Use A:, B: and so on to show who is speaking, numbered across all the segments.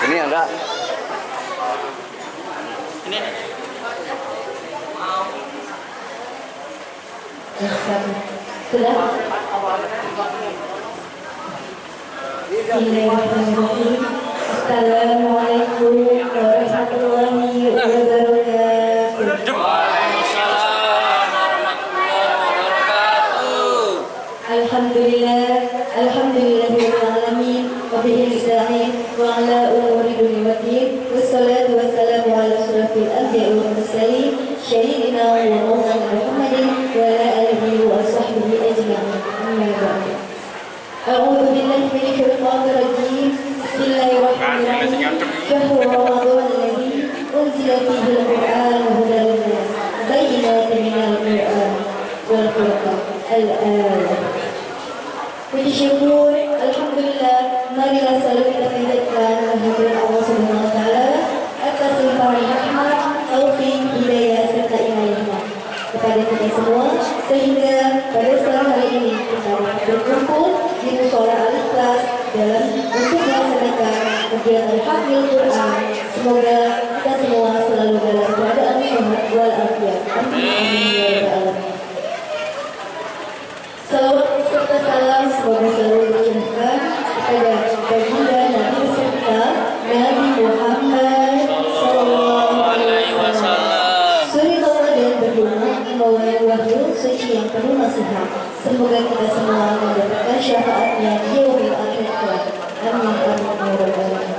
A: Ini enggak.
B: Ini.
C: Sudah. Bismillahirrahmanirrahim. Assalamualaikum warahmatullahi wabarakatuh.
B: Waalaikumsalam warahmatullahi wabarakatuh.
C: Alhamdulillahirabbil alamin wa bihi nasta'in wa ala umuri dunya waddin wassalatu wassalamu ala asyrafil anbiya'i wal mursalin sayyidina wa maulana Muhammadin wa ala alihi wa sahbihi ajma'in. Amma ba'du. A'udzu billahi minasy syaithanir rajim. Bismillahirrahmanirrahim. Syahrul Ramadan alladzi unzila fihi al-Qur'an hudan lin-nas bayyinatin minal Qur'an wal Furqan. Al-ayat. Puji syukur, alhamdulillah, marilah selalu kita panjatkan kehadiran Allah Subhanahu wa taala atas limpahan rahmat, taufik, hidayah serta inayahnya kepada kita semua, sehingga pada siang hari ini kita dapat berkumpul di mushola Al-Ikhlas dalam untuk melaksanakan kegiatan Hafil Quran. Semoga kita semua selalu dalam keadaan sehat walafiat. Amin. Salawat serta salam semoga selalu dicurahkan kepada baginda Nabi besar kita Nabi Muhammad Sallallahu Alaihi Wasallam. Suri Allah dan berguna membawa wahyu suci yang penuh nasihat. Semoga kita semua mendapatkan syafaatnya di yaumil akhir kelak. Amin amin ya rabbal alamin.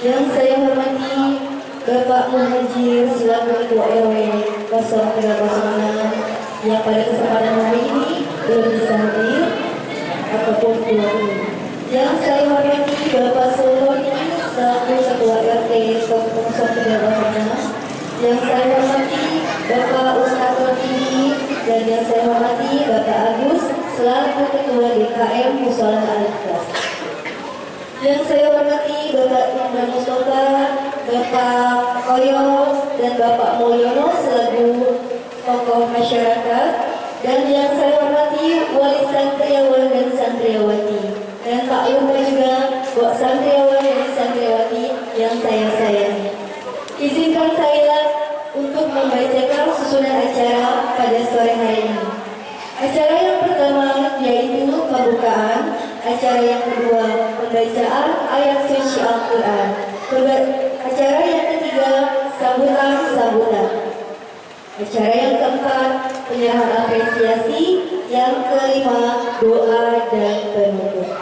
C: Yang saya hormati Bapak Muhajir selaku Ketua RW 0306 yang pada kesempatan hari ini belum bisa hadir ataupun keluar ini. Yang saya hormati Bapak Sultan selaku Ketua RT 0306. Yang saya hormati Bapak Ustadz Tertinggi dan yang saya hormati Bapak Agus selaku Ketua DKM Mushola Al-Ikhlas. Yang saya hormati Bapak Imran Mustafa, Bapak Koyo dan Bapak Mulyono selaku tokoh masyarakat, dan yang saya hormati wali santriawan dan santriawati, dan tak lupa juga buat santriawan dan santriawati yang saya sayangi. Izinkan saya untuk membacakan susunan acara pada sore hari ini. Acara yang pertama yaitu pembukaan, acara yang kedua pembacaan ayat suci Al-Quran, acara yang ketiga sambutan. Acara yang keempat, penyerahan apresiasi. Yang kelima, doa dan penutup.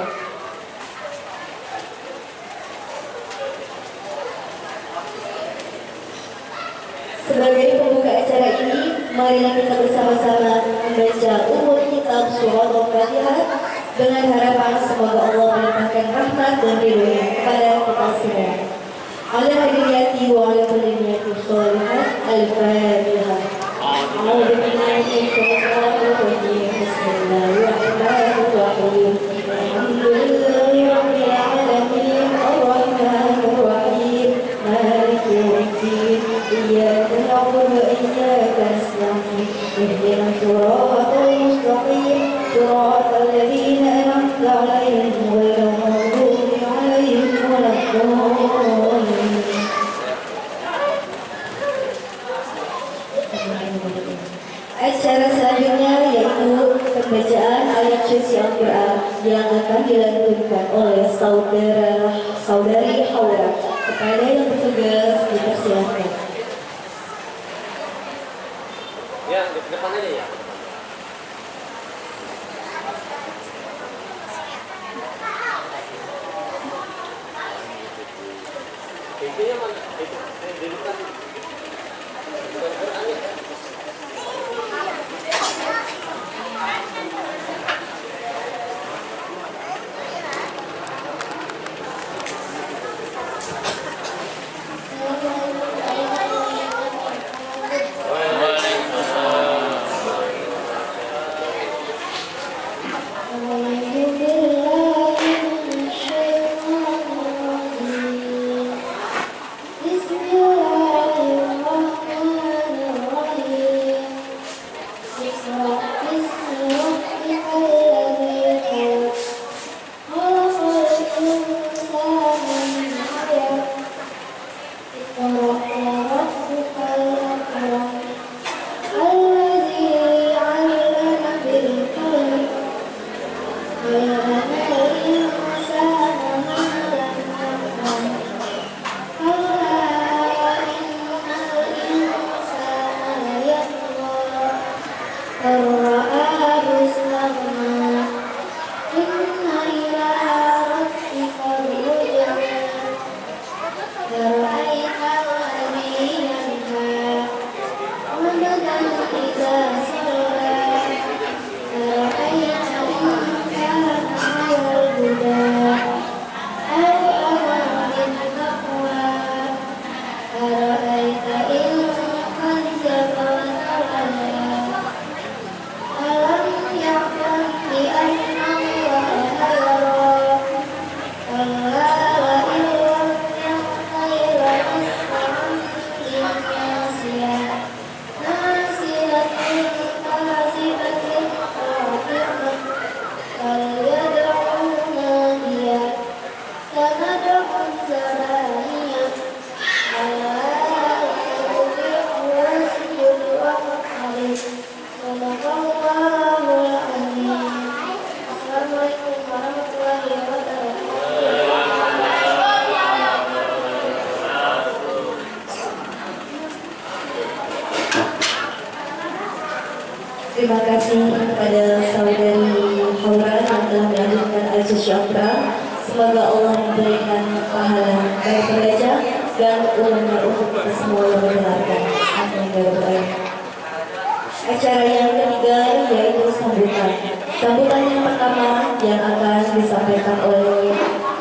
C: Sebagai pembuka acara ini, marilah kita bersama-sama membaca umur kitab surat Al-Fatihah dengan harapan semoga Allah melimpahkan rahmat dan ridhonya kepada kita semua. Ala hadiyati wa ala kulli niyatin shalihah. Al-Fatihah. A'udzu billahi minasyaitonir rajim. Bismillahirrahmanirrahim. Alhamdulillahi rabbil alamin. Arrahmanir rahim. Maliki yaumiddin. Iyyaka na'budu wa iyyaka nasta'in. Ihdinas siratal mustaqim. Siratal ladzina an'amta 'alaihim ghairil maghdubi 'alaihim waladdallin. Acara selanjutnya yaitu pembacaan ayat suci Al-Quran yang akan dilantunkan oleh saudari Haura. Kepada yang bertugas dipersilakan.
B: Ya, di depan aja ya. Intinya mana? Itu di depan. Bukan Quran ya.
C: Bismillahirrahmanirrahim.
A: ندعو الزمانية على الرسول والمرسلين صدق الله العظيم. السلام عليكم ورحمة الله وبركاته.
C: Terima kasih kepada saudari Haura yang telah melanjutkan al-Syafra. Semoga Allah memberikan pahala bagi pelajar dan ulama untuk kita semua yang mendengarkan. Amin ya rabbal alamin. Acara yang ketiga yaitu sambutan. Sambutan yang pertama yang akan disampaikan oleh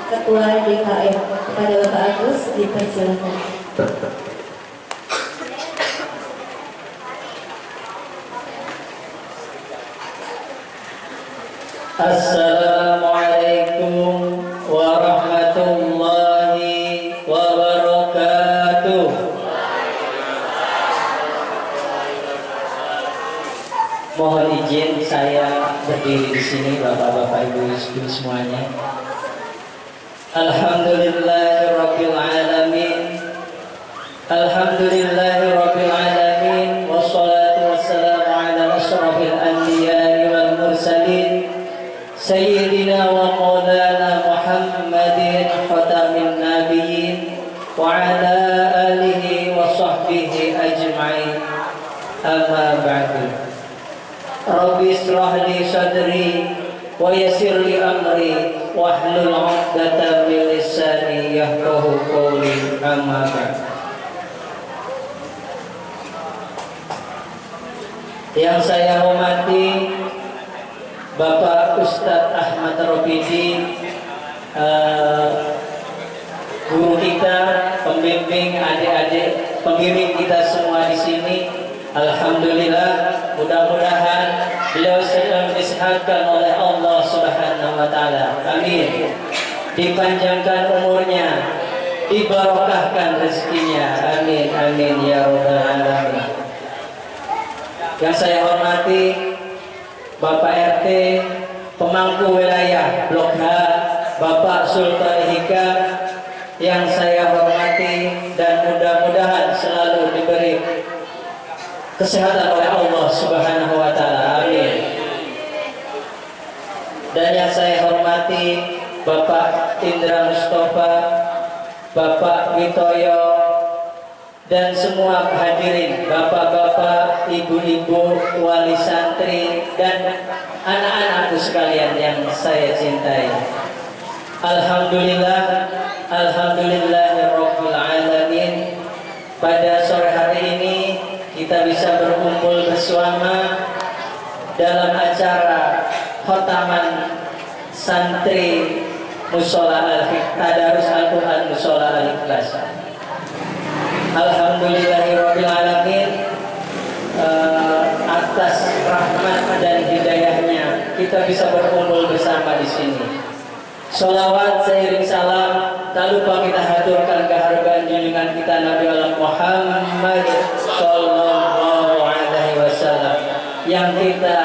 C: Ketua DKM kepada Bapak Agus, dipersilakan.
D: Assalamualaikum warahmatullahi wabarakatuh. Mohon izin saya berdiri di sini, bapak-bapak, ibu-ibu semuanya. Alhamdulillahirabbil alamin. Alhamdulillahirabbil alamin. Wassalatu wassalamu ala asyrafil anbiya'i wal mursalin. Sayyidina wa maulana Muhammadin khatamin nabiyyin wa ala alihi wa sahbihi ajma'in. Amma ba'du. Rabbi israh li sadri wa yassir li amri wahlul 'uqdatam min lisani yafqahu qawli. Amma ba'du. Yang saya hormati Bapak Ustadz Ahmad Robidi, guru kita, pembimbing adik-adik, pengiring kita semua di sini. Alhamdulillah, mudah-mudahan beliau sedang disehatkan oleh Allah Subhanahu wa taala. Amin. Dipanjangkan umurnya, dibarokahkan rezekinya. Amin amin ya rabbal alamin. Yang saya hormati Bapak RT, pemangku wilayah Blok H, Bapak Sultan Hikam, yang saya hormati dan mudah-mudahan selalu diberi kesehatan oleh Allah Subhanahu wa taala. Amin. Dan yang saya hormati Bapak Indra Mustafa, Bapak Witoyo, dan semua hadirin, bapak-bapak, ibu-ibu, wali santri, dan anak-anakku sekalian yang saya cintai. Alhamdulillah, alhamdulillahirabbil alamin. Pada sore hari ini kita bisa berkumpul bersama dalam acara khotaman santri Mushola Tadarus Al-Quran Mushola Al-Ikhlas. Alhamdulillahirabbil alamin. Atas rahmat dan hidayahnya kita bisa berkumpul bersama di sini. Sholawat seiring salam tak lupa kita haturkan kehargaan junjungan kita Nabi Allah Muhammad Sallallahu Alaihi Wasallam yang kita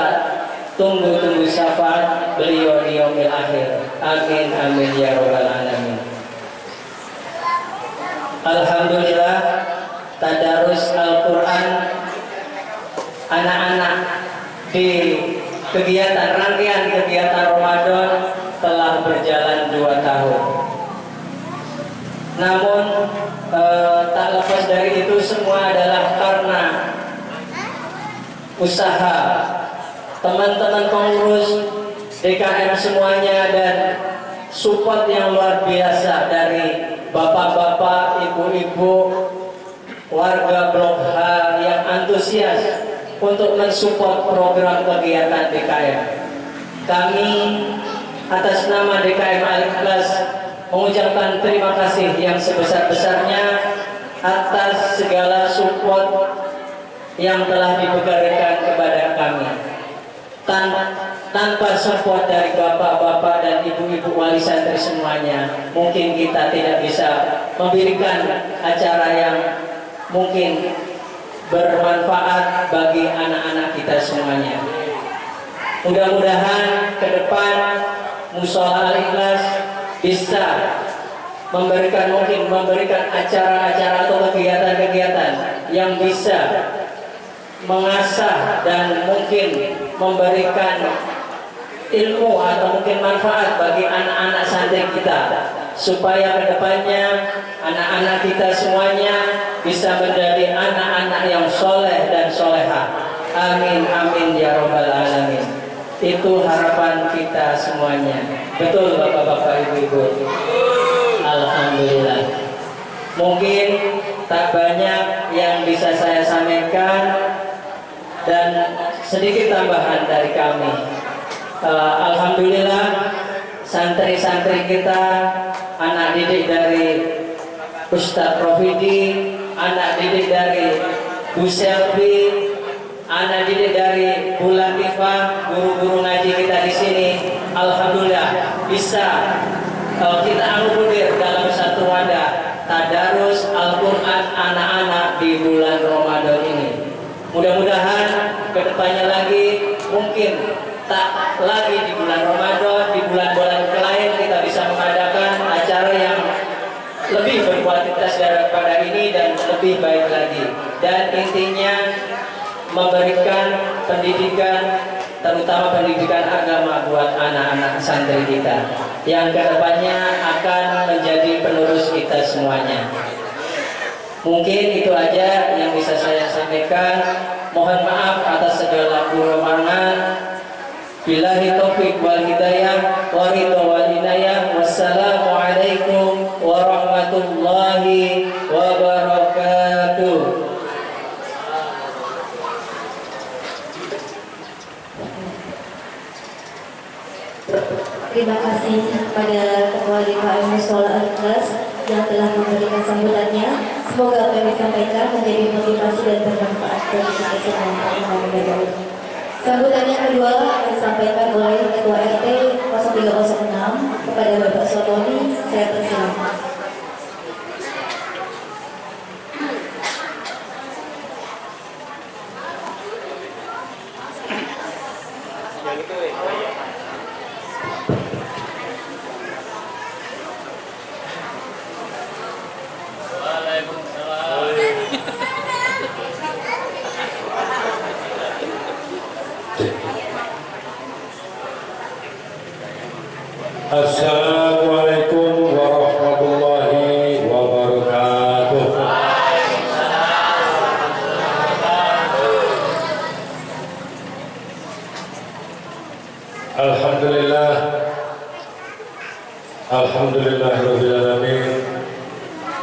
D: tunggu-tunggu syafaat beliau di yaumil akhir. Amin amin ya rabbal alamin. Alhamdulillah, tadarus Al-Quran anak-anak di kegiatan rangkaian kegiatan Ramadan telah berjalan 2 tahun. Namun tak lepas dari itu semua adalah karena usaha teman-teman pengurus DKM semuanya dan support yang luar biasa dari bapak-bapak, ibu-ibu, warga Blok H yang antusias untuk mensupport program kegiatan DKM. Kami atas nama DKM Al-Ikhlas mengucapkan terima kasih yang sebesar-besarnya atas segala support yang telah diberikan kepada kami. Tanpa support dari bapak-bapak dan ibu-ibu wali santri semuanya, mungkin kita tidak bisa memberikan acara yang mungkin bermanfaat bagi anak-anak kita semuanya. Mudah-mudahan ke depan Mushola Al-Ikhlas bisa memberikan acara-acara atau kegiatan-kegiatan yang bisa mengasah dan mungkin memberikan ilmu atau mungkin manfaat bagi anak-anak santri kita, supaya kedepannya anak-anak kita semuanya bisa menjadi anak-anak yang soleh dan solehah. Amin amin ya robbal alamin. Itu harapan kita semuanya. Betul bapak-bapak ibu-ibu. Alhamdulillah. Mungkin tak banyak yang bisa saya sampaikan dan sedikit tambahan dari kami. Alhamdulillah santri-santri kita, anak didik dari Ustadz Profidi, anak didik dari Bu Selvi, anak didik dari Bu Latifah, guru-guru ngaji kita di sini, alhamdulillah bisa kita anugerah dalam satu wadah tadarus Al-Quran anak-anak di bulan Ramadan ini. Mudah-mudahan kedepannya lagi, mungkin tak lagi di bulan Ramadan, di bulan-bulan lain kita bisa mengadakan acara yang lebih berkualitas daripada ini dan lebih baik lagi. Dan intinya memberikan pendidikan, terutama pendidikan agama buat anak-anak santri kita yang kedepannya akan menjadi penerus kita semuanya. Mungkin itu aja yang bisa saya sampaikan. Mohon maaf atas segala kekurangan. Billahi taufiq wal hidayah wa ridha wal inayah. Wassalamualaikum warahmatullahi wabarakatuh.
C: Terima kasih kepada Ketua DKM Musola Al-Ikhlas yang telah memberikan sambutannya. Semoga apa yang disampaikan menjadi motivasi dan bermanfaat bagi kita semua. Sambutan yang kedua disampaikan oleh Ketua RT 0306 kepada Bapak Sotoni. Saya persilakan.
E: Assalamualaikum warahmatullahi wabarakatuh. Alhamdulillah, alhamdulillahirabbil alamin.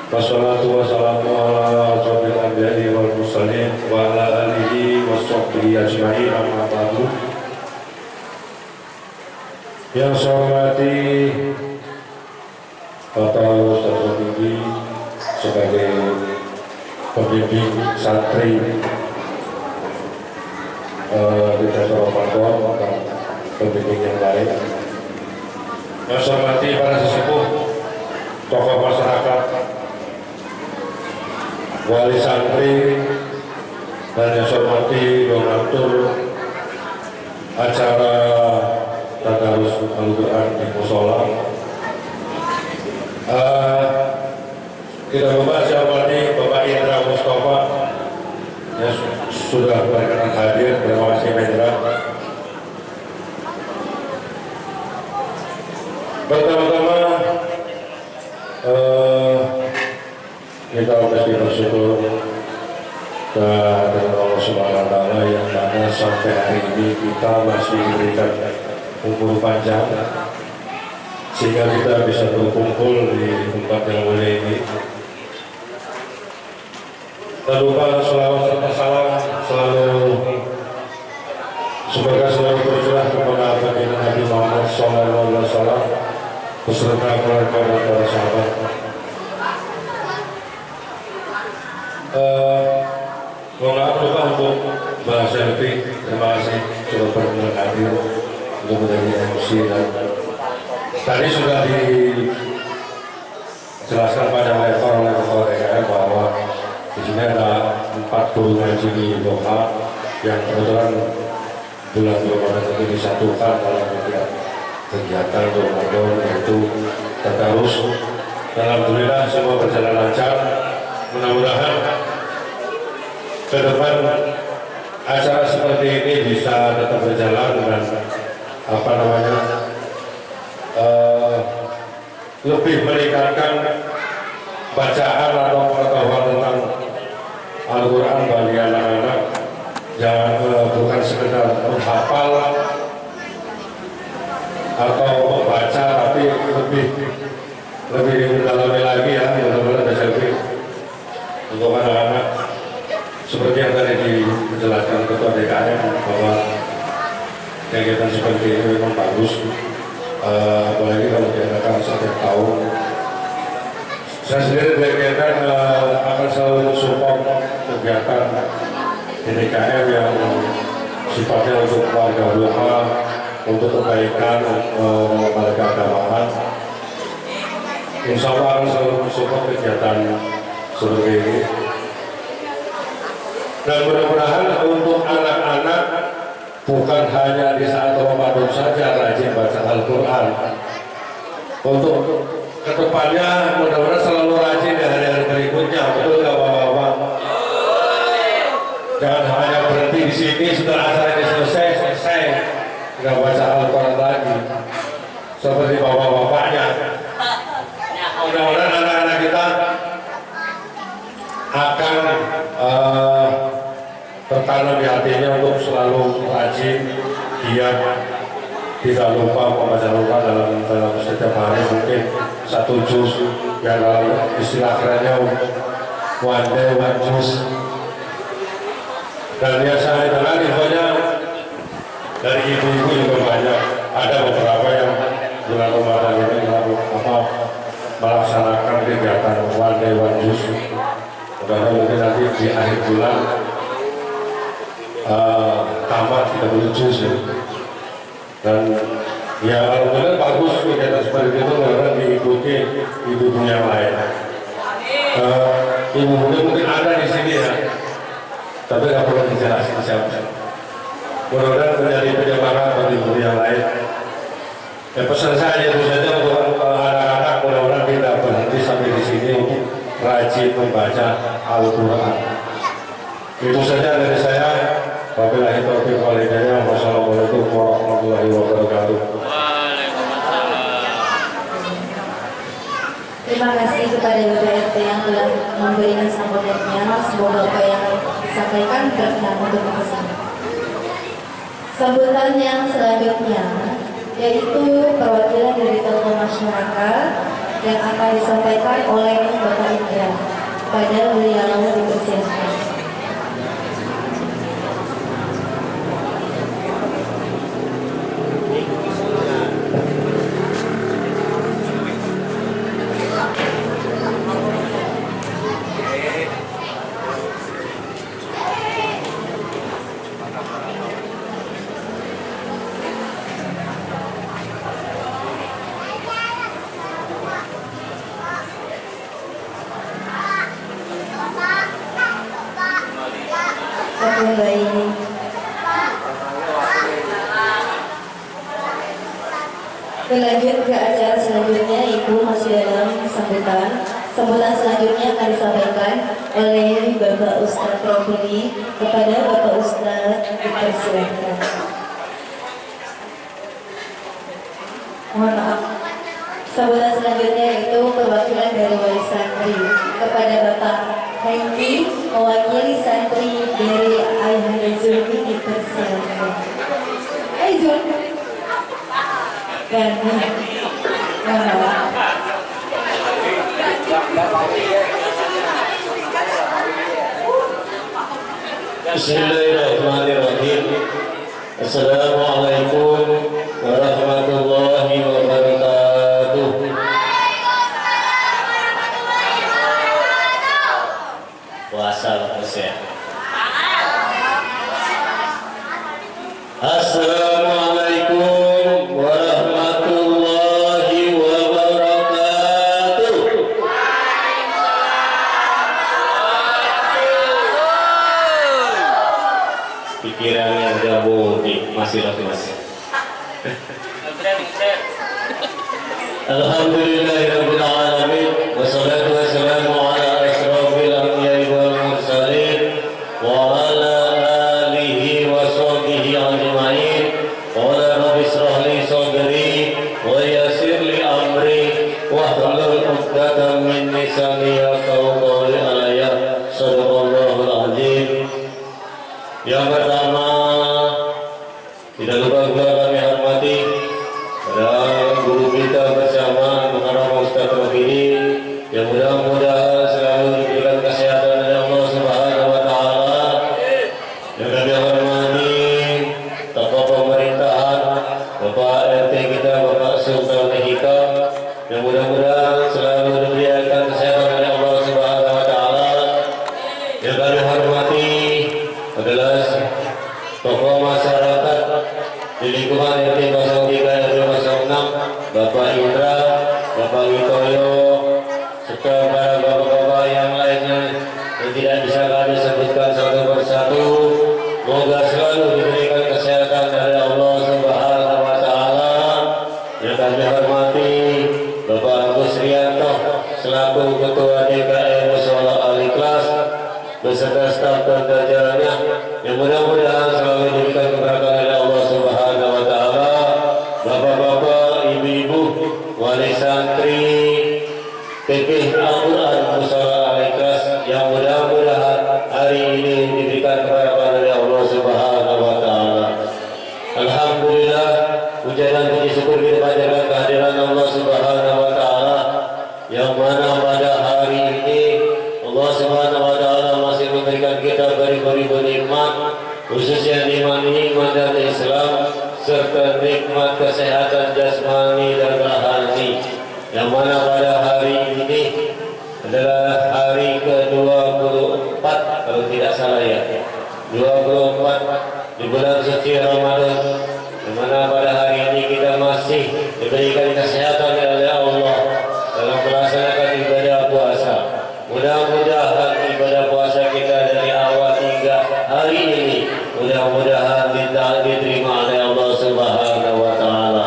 E: Wassalatu wassalamu ala asyrofil anbiya'i wal mursalin wa ala alihi washabbihi ajma'in, amma ba'du. Yang saya hormati Bapak Ustadz Tinggi sebagai pembimbing santri di Desa Ramadan dan pembimbing yang lain. Yang saya hormati para sesepuh, tokoh masyarakat, wali santri, dan yang saya hormati donatur acara tadarus Al-Quran di musola. Kita membahas yang ini Bapak Indra Mustafa yang sudah berkenan hadir. Terima kasih Indra. Pertama-tama kita mesti bersyukur kepada Allah Subhanahu wa Ta'ala yang mana sampai hari ini kita masih diberikan umur panjang sehingga kita bisa berkumpul di tempat yang mulia ini. Tak lupa selawat serta salam selalu semoga selalu bercurah kepada baginda Nabi Muhammad SAW beserta keluarga dan para sahabat. Mohon lupa untuk Mbak Selvi, terima kasih sudah berkenan hadir untuk menjadi MC. Dan tadi sudah dijelaskan pada level oleh Ketua DKM bahwa di sini ada 4 guru ngaji di Doha yang kebetulan bulan Ramadan itu disatukan dalam kegiatan Ramadan, yaitu tadarus Alhamdulillah semua berjalan lancar. Mudah-mudahan ke depan acara seperti ini bisa tetap berjalan dan lebih meningkatkan bacaan atau pengetahuan tentang Al-Quran bagi anak-anak. Jangan bukan sekedar menghafal atau membaca, tapi lebih mendalami lagi ya, mudah-mudahan bisa lebih untuk anak-anak. Seperti yang tadi dijelaskan Ketua DKM bahwa kegiatan seperti ini memang bagus, apalagi kalau diadakan setiap tahun. Saya sendiri kegiatan akan selalu support kegiatan di DKM yang sifatnya untuk warga lokal, untuk kebaikan warga keagamaan. Insya Allah akan selalu support kegiatan seperti ini. Dan mudah-mudahan untuk anak-anak bukan hanya di saat Ramadan saja rajin baca Al-Quran. Untuk kedepannya mudah-mudahan selalu rajin di hari-hari berikutnya. Betul nggak Bapak-Bapak? Jangan hanya berhenti di sini setelah acara ini selesai nggak baca Al-Quran lagi seperti bapak-bapaknya. Mudah-mudahan anak-anak kita akan tertanam di hatinya untuk selalu rajin, giat, tidak lupa membaca Al-Quran dalam setiap hari, mungkin satu juz yang dalam istilah kerennya one day one juz. Dan biasa dengan infonya dari ibu-ibu juga banyak. Ada beberapa yang bulan Ramadan ini melaksanakan kegiatan one day one juz. Mudah-mudahan mungkin nanti di akhir bulan tamat 30 juz ya. Dan ya alhamdulillah bagus kegiatan seperti itu, mudah-mudahan diikuti ibu-ibu yang lain. Ibu mungkin ada di sini ya, tapi nggak perlu dijelasin siapa. Mudah-mudahan menjadi penyemangat bagi ibu yang lain. Pesan saya itu saja untuk anak-anak, mudah-mudahan tidak berhenti sampai di sini untuk rajin membaca Al-Quran. Itu saja dari saya. Wabillahi taufiq wal hidayah. Wassalamualaikum warahmatullahi wabarakatuh.
C: Terima kasih kepada Bapak RT yang telah memberikan sambutannya. Semoga apa yang disampaikan berkenan untuk bersama. Sambutan yang selanjutnya yaitu perwakilan dari tokoh masyarakat yang akan disampaikan oleh Bapak Indra. Pada beliau dipersilakan. Berlanjut ke acara selanjutnya, Ibu masih dalam sambutan. Sambutan selanjutnya akan disampaikan oleh Bapak Ustadz Robini. Kepada Bapak Ustadz dipersilakan. Mohon maaf. Sambutan selanjutnya itu perwakilan dari wali santri. Kepada Bapak Hendy mewakili santri dari Ayahanda Zulmi dipersilakan. Zulmi.
B: Bismillahirrahmanirrahim. Assalamualaikum warahmatullahi wabarakatuh. Puasa bagus ya. Assalamualaikum warahmatullahi wabarakatuh. Pikirannya udah mudik, masih rapi masih. Alhamdulillahirabbil alamin. lisani yafqahu qawli alaya. Shadaqallahul azim. Yang pertama, tidak lupa juga kami hormati pada guru kita bersama Mukarram Ustaz Rafidi, yang mudah-mudahan selalu diberikan kesehatan oleh Allah Subhanahu wa taala. Yang kami hormati tokoh pemerintahan, Bapak RT kita, Bapak Sultan Hikam, yang mudah-mudahan selalu diberikan kesehatan oleh Allah Subhanahu wa taala. Yang kami hormati adalah tokoh masyarakat di lingkungan RT 03 RW 06, Bapak Indra, Bapak Witoyo, serta para bapak-bapak yang lainnya yang tidak bisa kami sebutkan satu persatu. Semoga selalu diberikan kesehatan dari Allah Subhanahu wa taala. Yang kami hormati Bapak Agus Rianto selaku Ketua DKM Mushola Al-Ikhlas beserta staf dan jajarannya, yang mudah-mudahan selalu diberikan keberkahan oleh Allah Subhanahu wa taala. Bapak-bapak, ibu-ibu, wali santri PPH Al-Quran Mushola Al-Ikhlas, yang mudah-mudahan hari ini diberikan keberkahan oleh Allah Subhanahu wa taala. Alhamdulillah, puja dan puji syukur kita panjatkan kehadiran Allah Subhanahu wa taala, yang mana pada hari ini Allah Subhanahu wa taala masih memberikan kita beribu-ribu nikmat, khususnya nikmat dari Islam serta nikmat kesehatan jasmani dan rohani, yang mana pada hari ini adalah hari ke-24 kalau tidak salah ya, 24 di bulan suci Ramadan, yang mana pada hari ini kita masih diberikan kesehatan oleh Allah dalam melaksanakan ibadah puasa. Mudah-mudahan ibadah puasa kita dari awal hingga hari ini mudah-mudahan diterima oleh Allah Subhanahu wa taala.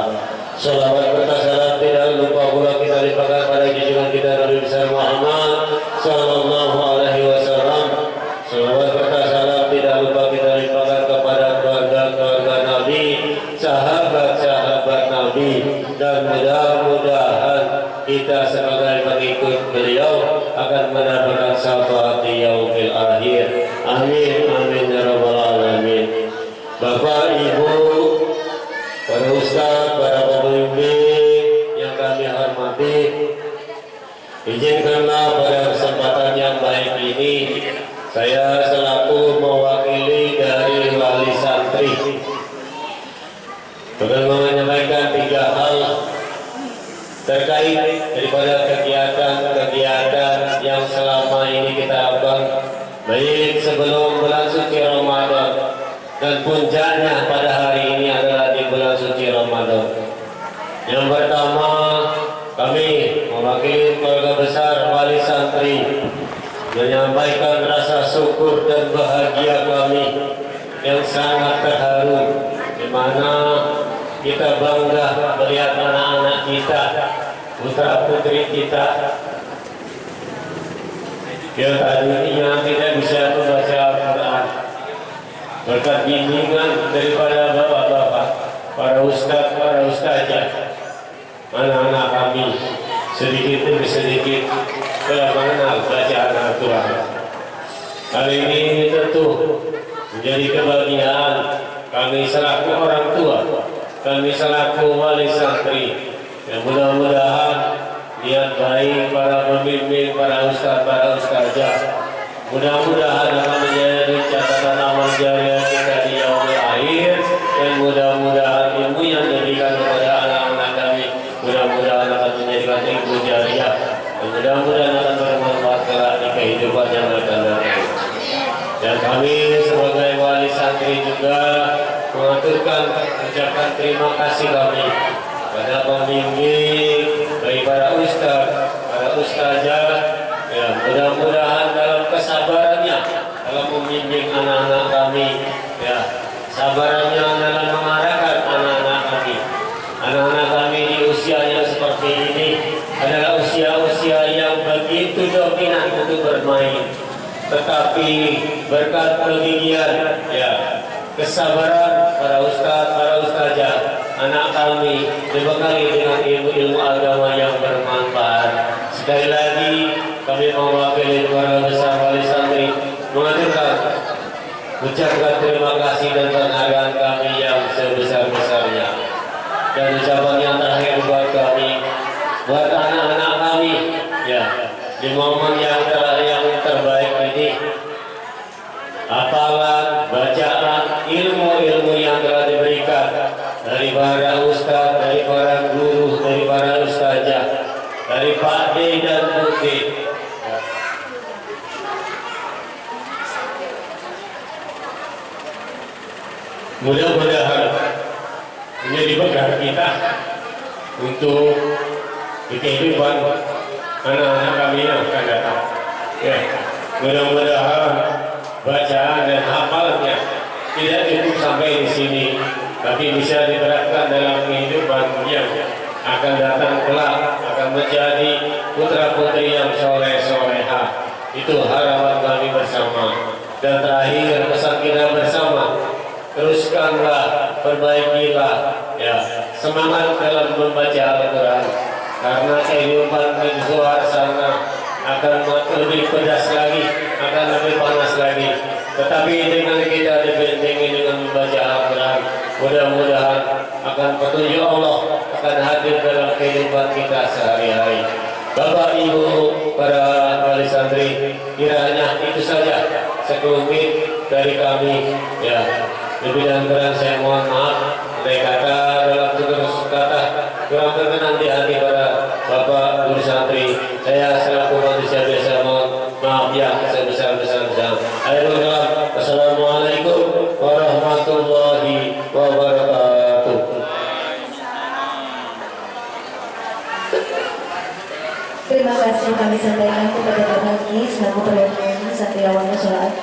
B: Salawat serta salam tidak lupa pula kita limpahkan pada junjungan kita Nabi besar Muhammad sallallahu alaihi wasallam. Salawat serta salam tidak lupa kita limpahkan kepada keluarga-keluarga Nabi, sahabat-sahabat Nabi, dan mudah-mudahan kita sebagai pengikut beliau akan mendapatkan syafaat di yaumil akhir. Amin amin ya rabbal alamin. Bapak, Ibu, para ustaz, para pembimbing yang kami hormati, izinkanlah pada kesempatan yang baik ini saya selaku mewakili dari wali santri akan menyampaikan 3 hal terkait daripada kegiatan-kegiatan yang selama ini kita lakukan, baik sebelum bulan suci Ramadan dan puncaknya pada hari ini adalah di bulan suci Ramadan. Yang pertama, kami mewakili keluarga besar wali santri menyampaikan rasa syukur dan bahagia kami yang sangat terharu, di mana kita bangga melihat anak-anak kita, putra-putri kita yang tadinya tidak bisa membaca Al-Quran, berkat bimbingan daripada bapak-bapak, para ustaz, para ustazah, anak-anak kami sedikit demi sedikit telah mengenal bacaan Al-Quran. Hal ini tentu menjadi kebahagiaan kami selaku orang tua, kami selaku wali santri, yang mudah-mudahan niat baik para pembimbing, para ustaz, para ustazah, mudah-mudahan akan menjadi catatan amal jariah kita di yaumil akhir, dan mudah-mudahan ilmu yang diberikan kepada anak-anak kami mudah-mudahan akan menjadikan ilmu jariah, dan mudah-mudahan akan bermanfaat kelak di kehidupan yang akan datang. Dan kami sebagai wali santri juga mengaturkan ucapan terima kasih kami pada pembimbing, baik para ustaz, para ustazah, ya mudah-mudahan dalam kesabarannya dalam membimbing anak-anak kami, ya sabarannya dalam mengarahkan anak-anak kami. Anak-anak kami di usia yang seperti ini adalah usia-usia yang begitu dominan untuk bermain, tetapi berkat kegigihan, ya kesabaran para ustaz, para ustazah, anak kami dibekali dengan ilmu-ilmu agama yang bermanfaat. Sekali lagi kami mewakili keluarga besar wali santri mengaturkan ucapkan terima kasih dan penghargaan kami yang sebesar-besarnya, dan ucapan yang terakhir buat kami, buat anak-anak kami, ya, di momen yang terbaik ini, hafalan, bacaan, ilmu-ilmu yang telah diberikan dari para ustaz, dari para guru, dari para ustazah, dari Pak D dan Bu D. Mudah-mudahan menjadi bekal kita untuk di kehidupan anak-anak kami yang akan datang. Ya, mudah-mudahan bacaan dan hafalannya tidak cukup sampai di sini, tapi bisa diterapkan dalam kehidupan yang akan datang kelak, akan menjadi putra-putri yang soleh-soleha. Itu harapan kami bersama. Dan terakhir pesan kita bersama, teruskanlah, perbaikilah, ya, semangat dalam membaca Al-Quran, karena kehidupan di luar sana akan lebih pedas lagi, akan lebih panas lagi. Tetapi dengan kita dibentengi dengan membaca Al-Quran, mudah-mudahan akan petunjuk Allah akan hadir dalam kehidupan kita sehari-hari. Bapak Ibu para wali santri, kiranya itu saja sekelumit dari kami, ya. Lebih dan kurang saya mohon maaf. Andai kata dalam tutur kata kurang berkenan di hati para bapak guru santri, saya selaku manusia biasa mohon maaf yang sebesar-besarnya. Akhirul kalam, wassalamualaikum warahmatullahi wabarakatuh.
C: Terima kasih kami sampaikan kepada Bapak Haji selaku pendahulu Satriawan Sholat.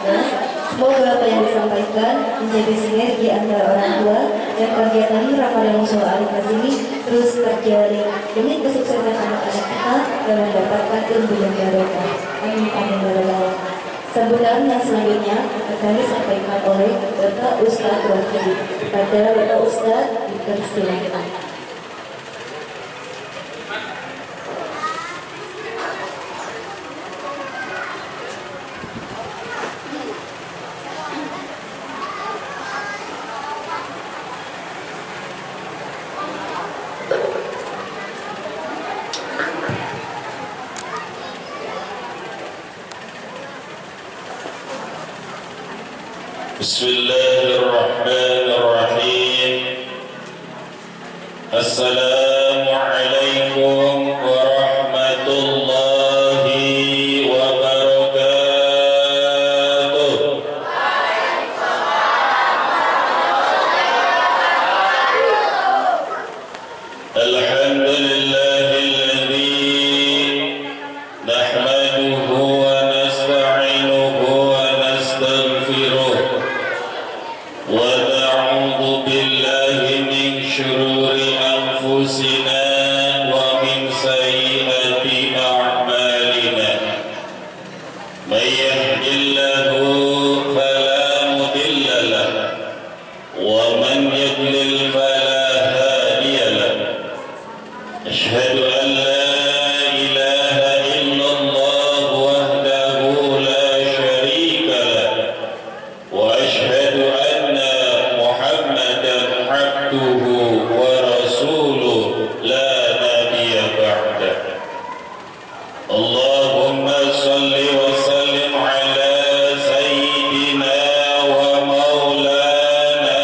C: Semoga apa yang disampaikan menjadi sinergi antara orang tua dan kegiatan Ramadan Sholat ini terus terjalin demi kesuksesan anak-anak kita dan mendapatkan ilmu yang barokah. Amin amin ya rabbal alamin. Sambutan yang selanjutnya akan disampaikan oleh Bapak Ustadz Wakil. Kepada Bapak Ustadz dipersilakan.
E: Bismillahirrahmanirrahim. Assalamualaikum warahmatullahi wabarakatuh. Alhamdulillahilladzi nahmaduhu wa nasta'inuhu wa nastaghfiruh. ونعوذ بالله من شرور أنفسنا ومن سيئات أعمالنا من يهد الله فلا مضل له ومن يضلل فلا هادي له أشهد أن لا إله إلا الله وحده لا شريك له وأشهد عبده ورسوله لا نبي بعده. اللهم صل وسلم على سيدنا ومولانا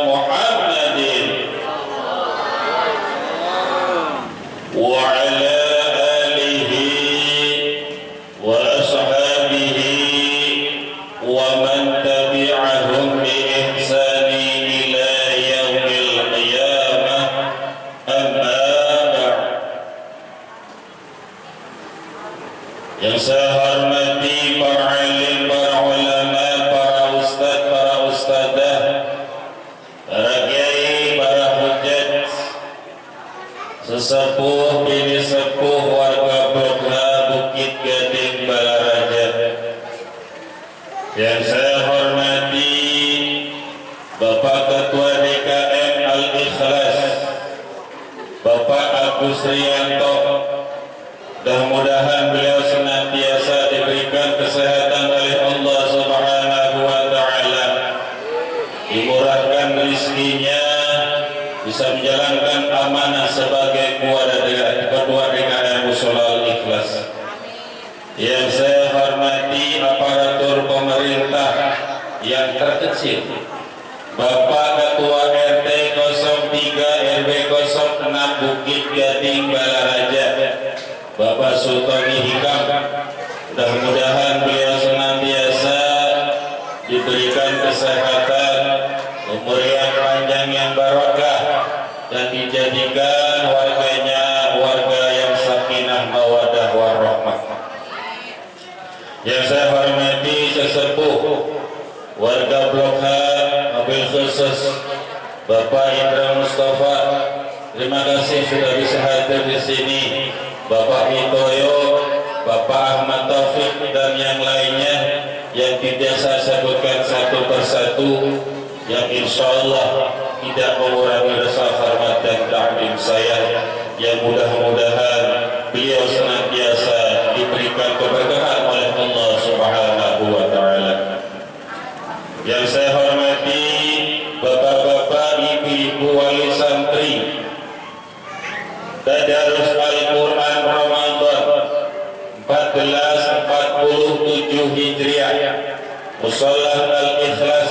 E: محمد وعلى آله وأصحابه ومن تبعهم بإحسان yang saya hormati para alim, para ulama, para ustaz, para ustadzah, para kiai, para hujjat, sesepuh, bini sepuh, warga Bogha, Bukit Gading, Balaraja. Yang saya hormati Bapak Ketua DKM Al-Ikhlas, Bapak Agus Rianto, dan Mudah-mudahan beliau senantiasa diberikan kesehatan oleh Allah Subhanahu wa taala, dimurahkan rezekinya, bisa menjalankan amanah sebagai ketua DKM Mushola Ikhlas. Yang saya hormati aparatur pemerintah yang terkecil, Bapak Ketua RT 03 RW 06 Bukit Gading Balaraja, Bapak Sultani Hikam. Mudah-mudahan beliau senantiasa diberikan kesehatan, umur yang panjang yang barokah, dan dijadikan warganya warga yang sakinah mawadah warahmah. Yang saya hormati sesepuh warga Blok H, mobil khusus Bapak Indra Mustafa, terima kasih sudah bisa hadir di sini. Bapak Hitoyo, Bapak Ahmad Taufik, dan yang lainnya yang tidak saya sebutkan satu persatu, yang insya Allah tidak mengurangi rasa hormat dan takdim saya, yang mudah-mudahan beliau senantiasa diberikan keberkahan oleh Allah Subhanahu wa taala. Yang saya hormati bapak-bapak, ibu-ibu wali santri Tadarus Al-Quran Ramadan 1447 Hijriah Mushola Al-Ikhlas,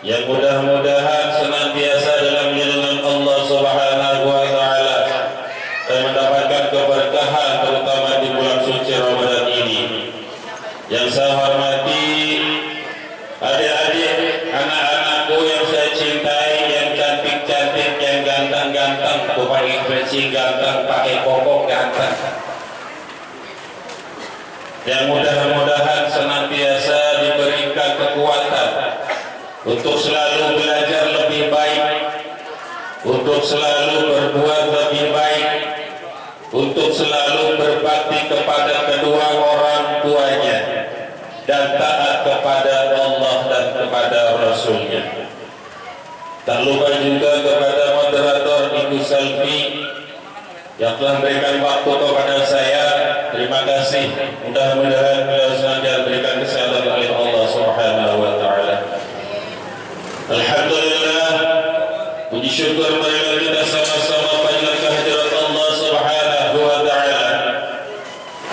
E: yang mudah-mudahan senantiasa dalam lindungan Allah Subhanahu wa taala dan mendapatkan keberkahan terutama di bulan suci Ramadan ini. Yang saya hormati adik-adik, anak-anakku yang saya cintai, yang cantik-cantik, yang ganteng-ganteng, pakai peci ganteng, pakai kokok ganteng, yang mudah-mudahan senantiasa diberikan kekuatan untuk selalu belajar lebih baik, untuk selalu berbuat lebih baik, untuk selalu berbakti kepada kedua orang tuanya, dan taat kepada Allah dan kepada Rasulnya. Tak lupa juga kepada moderator Ibu Selvi yang telah memberikan waktu kepada saya. Terima kasih. Mudah-mudahan beliau senantiasa diberikan kesehatan oleh Allah Subhanahu wa taala. Alhamdulillah, puji syukur marilah kita sama-sama panjatkan kehadirat Allah Subhanahu wa taala,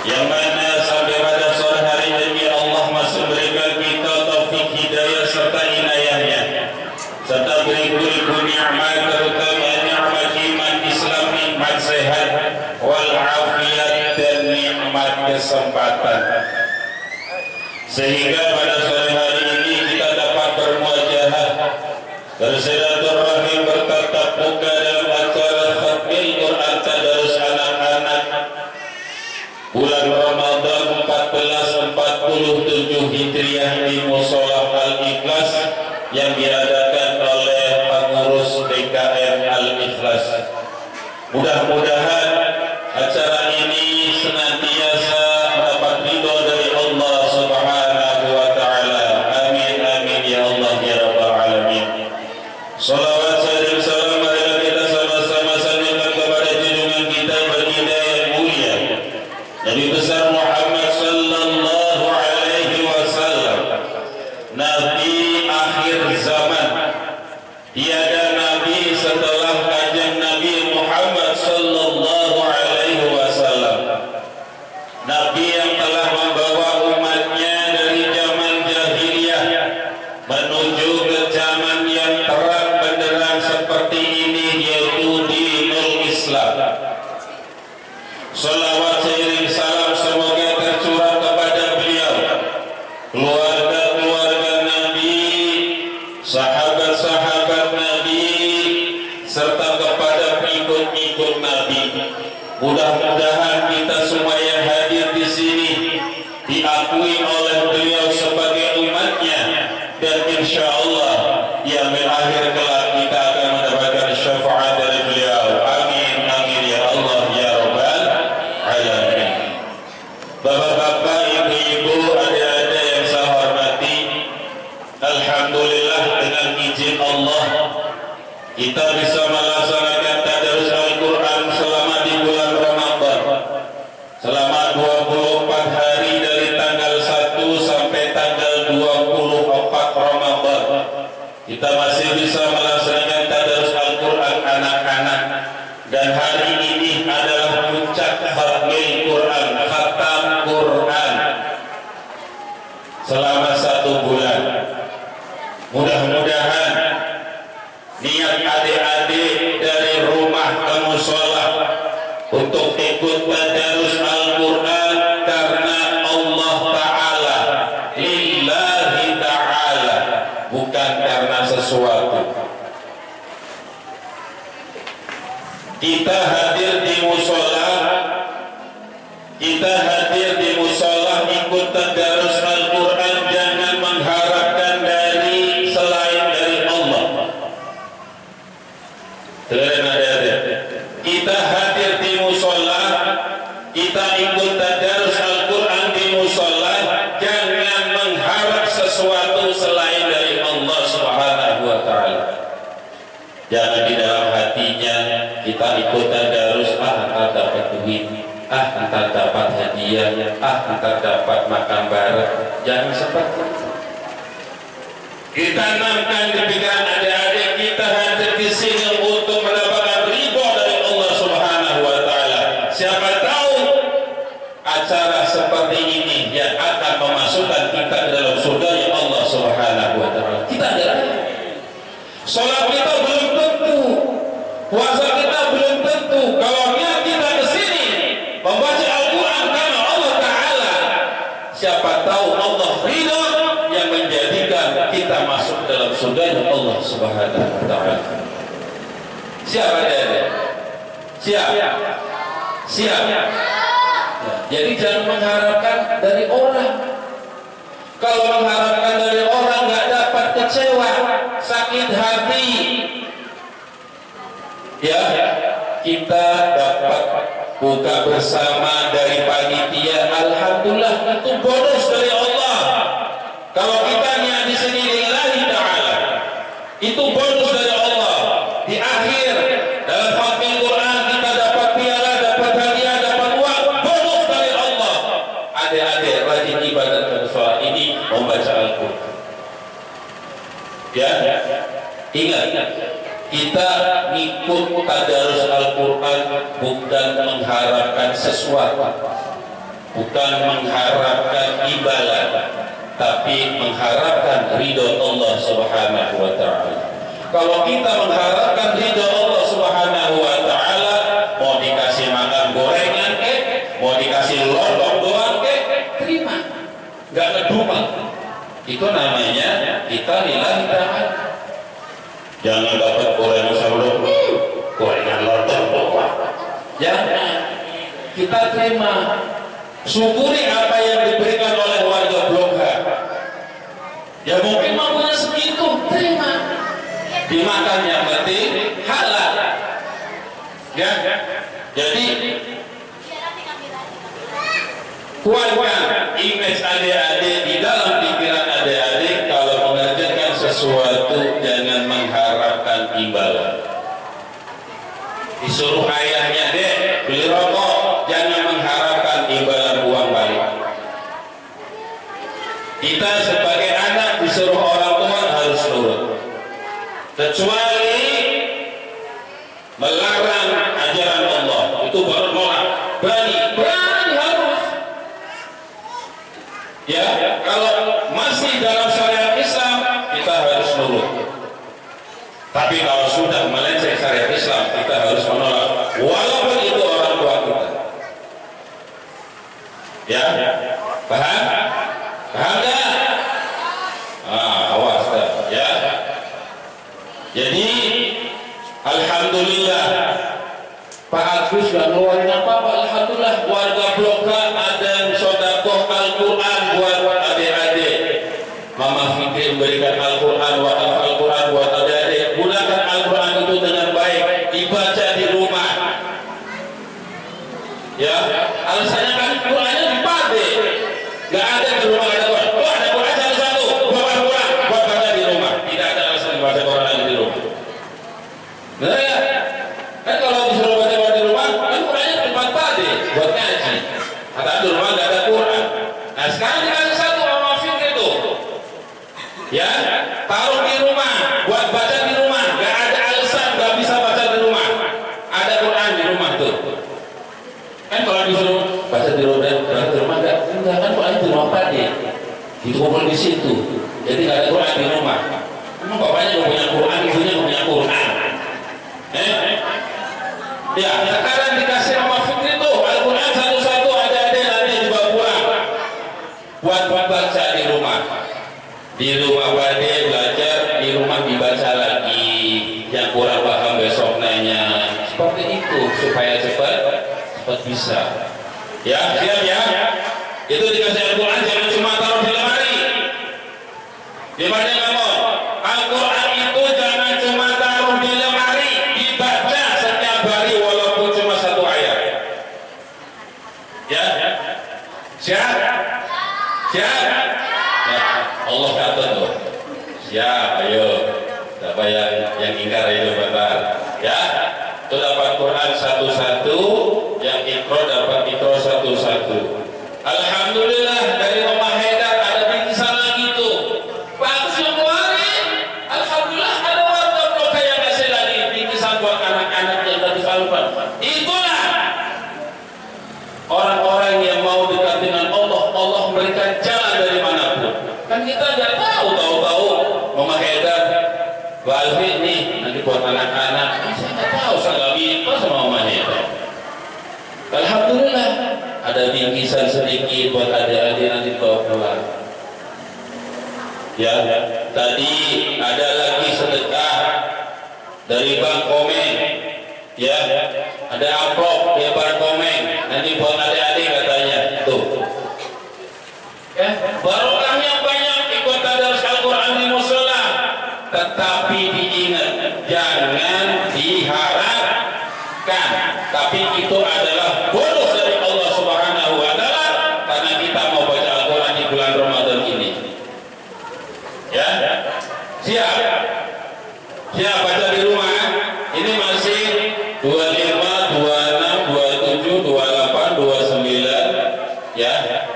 E: yang mana sampai pada sore hari ini Allah masih berikan kita taufik hidayah serta inayahnya, serta beribu-ribu nikmat, terutama nikmat iman Islam, nikmat sehat wal afiat, dan nikmat kesempatan, sehingga pada sore hari ini kita dapat bermuajahah, bersilaturahim, bertatap muka dalam acara khatmil Quran tadarus anak-anak bulan Ramadan 1447 Hijriah di Mushola Al-Ikhlas yang diadakan oleh pengurus DKM Al-Ikhlas. Mudah-mudahan acara ini senantiasa mendapat ridho dari Allah Subhanahu wa taala. Amin amin ya Allah ya rabbal alamin. Salawat serta salam marilah kita sama-sama salurkan kepada junjungan kita baginda yang mulia Nabi besar Muhammad sallallahu alaihi wasallam, Nabi akhir zaman. Tiada nabi setelah kanjeng Nabi Muhammad sallallahu alaihi wasallam, nabi yang telah membawa umatnya dari zaman jahiliyah menuju ke zaman yang terang benderang seperti ini, yaitu dinul Islam. Salawat seiring salam semoga tercurah kepada beliau, keluarga-keluarga Nabi, sahabat-sahabat Nabi, serta kepada pengikut-pengikut Nabi. Mudah-mudahan kita semua yang hadir di sini diakui oleh beliau sebagai umatnya, dan insya Allah di akhir kelak kita akan mendapatkan syafaat dari beliau. Amin amin ya Allah ya rabbal alamin. Bapak-bapak, ibu-ibu, adik-adik yang saya hormati, alhamdulillah dengan izin Allah kita bisa melaksanakan tadarus Al-Quran selama di bulan Ramadan, selama selama 24 hari dari tanggal 1 sampai tanggal 24 Ramadan kita masih bisa melaksanakan tadarus Al-Quran anak-anak, dan hari ini adalah puncak khatmil Quran, khatam Quran selama 1 bulan. Mudah-mudahan niat adik-adik dari rumah ke mushola untuk ikut tadarus Al-Quran karena Allah Ta'ala, lillahi ta'ala, bukan karena sesuatu. Kita hadir di mushola, ikut tadarus Al-Quran, jangan mengharapkan dari selain dari Allah. Kita hadir di mushola, kita ikut tadarus Al-Quran di mushola, jangan mengharap sesuatu selain dari Allah Subhanahu wa Ta'ala. Jangan di dalam hatinya kita ikut tadarus, entar dapat duit, entar dapat hadiah, entar dapat makan bareng. Jangan seperti itu. Kita tanamkan di pikiran adik-adik kita hadir di sini untuk mendapatkan ridho dari Allah Subhanahu wa Ta'ala. Siapa tahu acara seperti ini yang akan memasukkan kita ke dalam surga yang Allah Subhanahu wa Ta'ala. Kita tidak. Sholat kita belum tentu, puasa kita belum tentu. Kalau niat kita ke sini membaca Al-Quran karena Allah Ta'ala, siapa tahu Allah ridho yang menjadikan kita masuk dalam surga Allah Subhanahu wa Ta'ala. Siapa dia? Siap. Jadi jangan mengharapkan dari orang. Kalau mengharapkan dari orang nggak dapat, kecewa, sakit hati. Ya, kita dapat buka bersama dari panitia, alhamdulillah, itu bonus dari Allah. Kalau kita niat di sini lillahi ta'ala, itu bonus dari Allah. Di akhir dalam khatmil Quran kita dapat piala, dapat hadiah, dapat uang, bonus dari Allah. Adik-adik rajin ibadat dan sholat ini membaca Al-Quran. Ya, ingat, kita ngikut tadarus Al-Quran bukan mengharapkan sesuatu, bukan mengharapkan imbalan, tapi mengharapkan ridho Allah Subhanahu wa Ta'ala. Kalau kita mengharapkan ridho Allah Subhanahu wa Ta'ala, mau dikasih makan gorengan mau dikasih lontong doang terima, nggak ngedumel. Itu namanya kita lillahi ta'ala. Jangan dapat gorengan sebelum gorengan lontong doang. Jangan, kita terima, syukuri apa yang diberikan oleh warga Blok H. Ya mungkin mampunya segitu, terima, dimakan yang penting halal. Ya, jadi kuatkan image adik-adik di dalam pikiran adik-adik. Kalau mengerjakan sesuatu jangan mengharapkan imbalan. Disuruh ayahnya, dek beli rokok, jangan mengharapkan imbalan uang balik. Kita sebagai anak disuruh orang tua harus nurut, kecuali melarang ajaran Allah, itu baru nolak. Berani harus. Ya, kalau masih dalam syariat Islam kita harus nurut. Tapi kalau sudah melenceng syariat Islam kita harus menolak, walaupun itu orang tua kita. Ya, paham? Paham nggak? Awas dah. Ya. Jadi alhamdulillah Pak Agus sudah ngeluarin apa-apa. Alhamdulillah warga Blok H ada yang sodakoh Al-Quran buat adik-adik. Mama Fikri memberikan Al-Quran, Al-Quran buat adik-adik. Gunakan Al-Quran itu dengan baik, dibaca di rumah. Ya, alasannya kan Qurannya dipakai. Gak ada di rumah ada Quran. Oh, ada Quran satu, bawa Quran buat baca di rumah. Tidak ada alasan baca Quran di rumah. Benar ya? Kan kalau disuruh baca di rumah, kan Qurannya tempat pakai buat ngaji. Ada
F: Quran di rumah enggak kan Quran di rumah Pak De dikumpul di situ, jadi nggak ada Quran di rumah. Emang bapaknya nggak punya Quran, ibunya nggak punya Quran? Ya sekarang dikasih nama Fikri tuh Al-Quran satu-satu, ada nanti dibawa pulang buat baca di rumah. Di rumah Pak De belajar, di rumah dibaca lagi, yang kurang paham besok nanya, seperti itu supaya cepat bisa. Ya, siap ya. Itu dikasih Al-Quran jangan cuma taruh di lemari. Gimana kamu? Al-Quran itu jangan cuma taruh di lemari, dibaca setiap hari walaupun cuma 1 ayat. Ya, siap. Siap. Ya, Allah kata tuh. Siap, ayo. Siapa yang ingkar itu bentar. Ya, itu dapat Quran satu-satu, yang ikro dapat ikro satu-satu. Alhamdulillah dari Rumah Haidar ada bingkisan lagi tuh. Bagus yang kemarin. Alhamdulillah ada warga blok yang ngasih lagi bingkisan buat anak-anak yang tadi saluran. Itulah orang-orang yang mau dekat dengan Allah. Allah memberikan jalan dari manapun. Kan kita nggak tahu Rumah Haidar Mbak Alfi nih nanti buat anak-anak. Saya nggak tahu, saya nggak minta sama Rumah Haidar. Alhamdulillah ada bingkisan sedikit buat adik-adik nanti bawa pulang. Ya, tadi ada lagi sedekah dari Bang Komeng. Ya, ada amplop dari Bang Komeng. Nanti buat adik-adik katanya. Tuh. Ya, barokahnya banyak ikut tadarus Al-Quran di musola. Tetapi diingat, jangan diharapkan. Tapi itu adalah bonus dari Allah Subhanahu wa Ta'ala karena kita mau baca Al-Quran di bulan Ramadan ini. Ya, siap baca di rumah. Ini masih 25, 26, 27, 28, 29. Ya,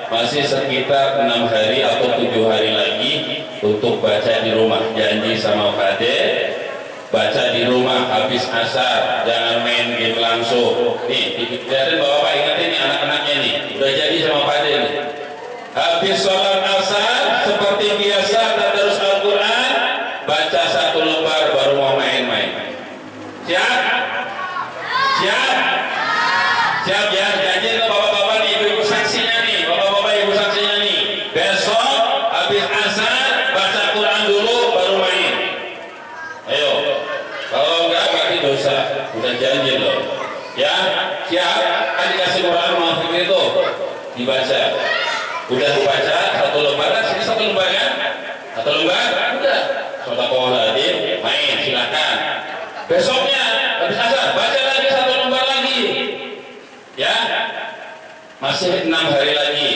F: masih sekitar 6 hari atau 7 hari lagi untuk baca di rumah. Janji sama Pak De, baca di rumah habis asar, jangan main game langsung. Nih, biarin bapak ingat ini anak-anaknya nih, udah jadi sama Pak De nih. Habis sholat asar seperti biasa tadarus Al-Quran, baca 1 lembar baru mau main-main. Siap? Siap ya, janji ke bapak-bapak nih, ibu-ibu saksinya nih, bapak-bapak ibu saksinya nih. Besok habis asar baca Quran dulu baru main. Ayo. Kalau enggak berarti dosa. Udah janji loh. Ya, siap. Kan dikasih Quran mau Fikri itu dibaca. Udah dibaca 1 lembar kan? Sini 1 lembar kan? 1 lembar? Udah. Sedekah hadir, main silakan. Besoknya habis asar baca lagi 1 lembar lagi. Ya. Masih 6 hari lagi.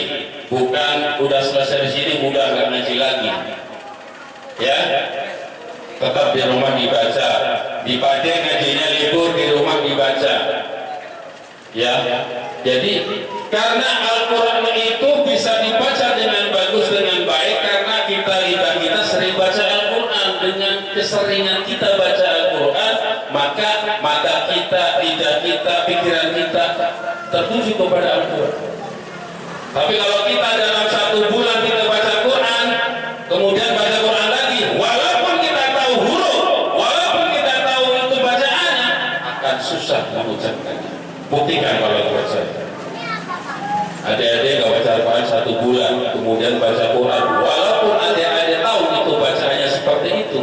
F: Bukan udah selesai di sini udah nggak ngaji lagi. Ya. Tetap di rumah dibaca. Di Pade ngajinya libur, di rumah dibaca. Ya, jadi karena Al-Quran itu bisa dibaca dengan bagus, dengan baik karena lidah kita sering baca Al-Quran. Dengan keseringan kita baca Al-Quran, maka mata kita, lidah kita, pikiran kita tertuju kepada Al-Quran. Tapi kalau kita dalam 1 bulan kita baca Quran, kemudian baca Quran lagi, walaupun kita tahu huruf, walaupun kita tahu itu bacaannya, akan susah mengucapkannya. Buktikan kalau buat saya. Adik-adik gak baca Quran 1 bulan, kemudian baca Quran, walaupun adik-adik tahu itu bacaannya seperti itu,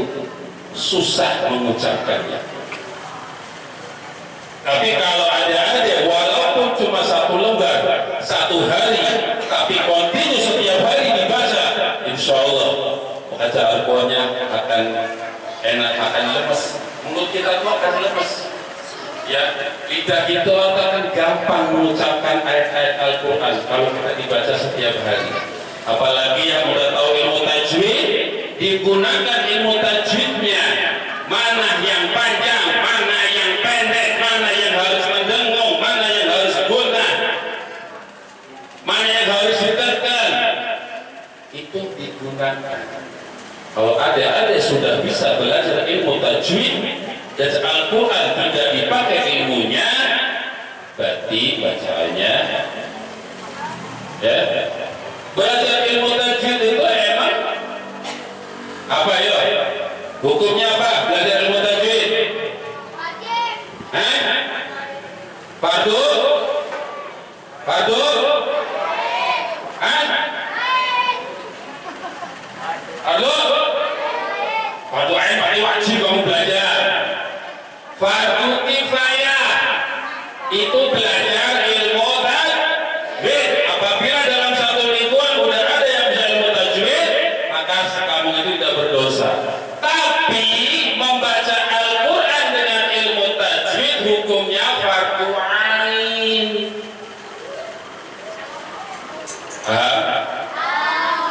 F: susah mengucapkannya. Tapi kalau adik-adik walaupun cuma 1 lembar, 1 hari, tapi kontinu setiap hari dibaca, insya Allah baca Al-Qurannya akan enak, akan lemes. Mulut kita tuh akan lemes. Ya, lidah kita akan gampang mengucapkan ayat-ayat Al-Quran kalau kita dibaca setiap hari. Apalagi yang udah tahu ilmu tajwid, digunakan ilmu tajwidnya. Mana yang panjang, mana yang pendek, mana yang harus mendengung, mana yang harus gunah, mana yang harus ditekan. Itu digunakan. Kalau adik-adik sudah bisa belajar ilmu tajwid dan Al-Quran tidak dipakai ilmunya, berarti bacaannya Ya, belajar ilmu tajwid itu emang apa ya? Hukumnya apa? Belajar ilmu tajwid? Fardu? Fardu? Fardu? Fardu ain berarti wajib kamu belajar. Fardu kifayah itu belajar ilmu tajwid. Apabila dalam satu lingkungan udah ada yang bisa ilmu tajwid, maka kamu itu tidak berdosa. Tapi membaca Al-Quran dengan ilmu tajwid hukumnya fardu ain.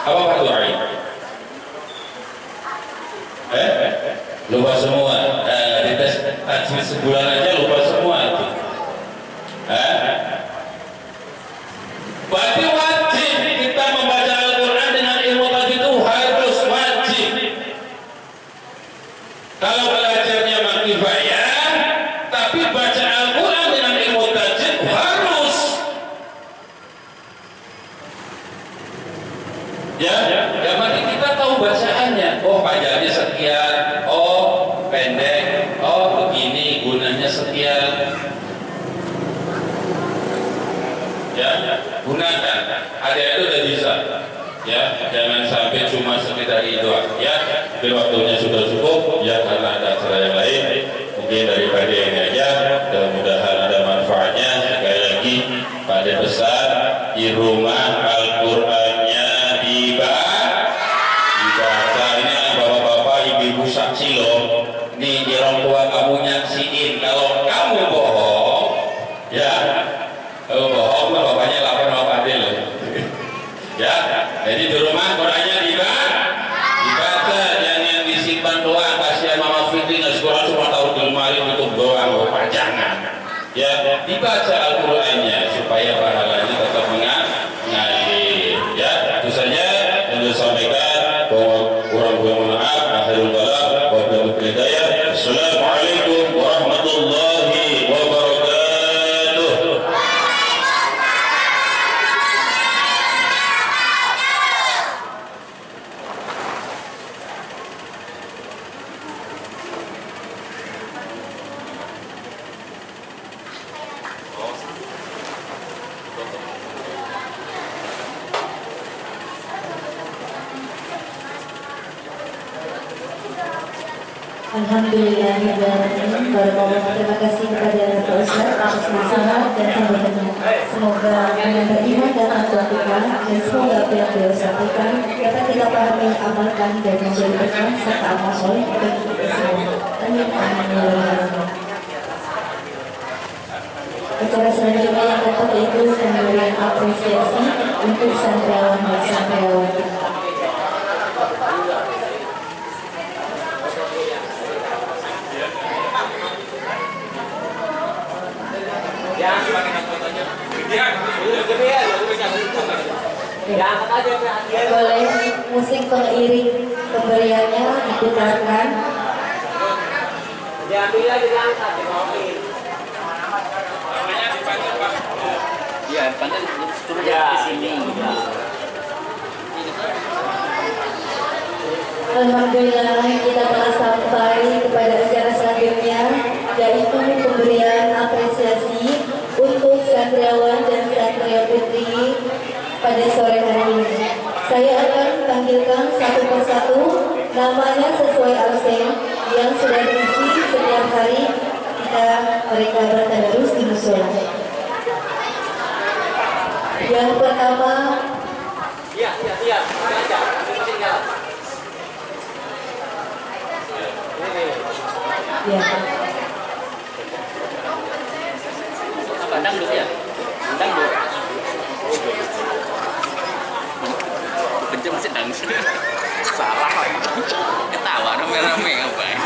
F: Apa fardu ain? Lupa semua. Di tes tajwid sebulan aja lupa semua itu. Berarti wajib kita membaca Al-Quran dengan ilmu tajwid itu harus wajib. Kalau belajarnya kifayah, tapi baca Al-Quran dengan ilmu tajwid harus. Ya, yang penting kita tahu bacaannya. Oh, panjangnya sekian. Oh, pendek. Oh, begini gunanya sekian. Ya, gunakan. Ada itu udah bisa. Ya, jangan sampai cuma sekedar itu. Ya, mungkin waktunya sudah cukup. Ya, karena ada acara yang lain. Mungkin daripada ini aja. Mudah-mudahan ada manfaatnya. Sekali lagi, pada besar di rumah Al-Qur'annya dibaca. Ini bapak-bapak, ibu-ibu saksi loh. Nih orang tua kamu nyaksiin. Kalau kamu bohong, ya. Oh, bohong lah bapaknya lapor sama Pak Adil loh. Ya, jadi di rumah Qurannya dibaca, jangan disimpan doang. Kasihan Mama Fitri nggak sekolah cuma taruh di lemari tutup doang, pajangan. Ya, dibaca Al-Qurannya supaya pahalanya tetap mengalir. Ya, itu saja yang disampaikan. Kurang maaf. Akhirul kalam. Wabillahi hidayah. Assalamualaikum warahmatullahi wabarakatuh.
C: Alhamdulillahirrahmanirrahim. Terima kasih kepada Pak Ustaz atas nasihat dan sambutannya. Semoga yang beriman dan mempraktikkan dan semoga apa yang beliau sampaikan dapat kita pahami, amalkan dan menjadi berkah serta amal soleh bagi kita semua. Amin amin ya rabbal alamin. Acara selanjutnya yang dapat yaitu pemberian apresiasi untuk santriawan dan santriawati. Boleh musik pengiring pemberiannya diputarkan.
G: Diambil lagi, diangkat, dimauin. Iya, panjang turun di sini.
C: Alhamdulillah kita telah sampai kepada acara selanjutnya, yaitu pemberian apresiasi untuk santriawan dan santriawati pada sore hari ini. Saya akan panggilkan satu persatu namanya sesuai absen yang sudah diisi setiap hari mereka bertadarus di musola. Yang pertama,
G: Iya.
C: ya.
G: Apa dangdut ya? Dangdut. Kenceng sih dangdut. Salah lagi. Ketawa rame-rame apa ya?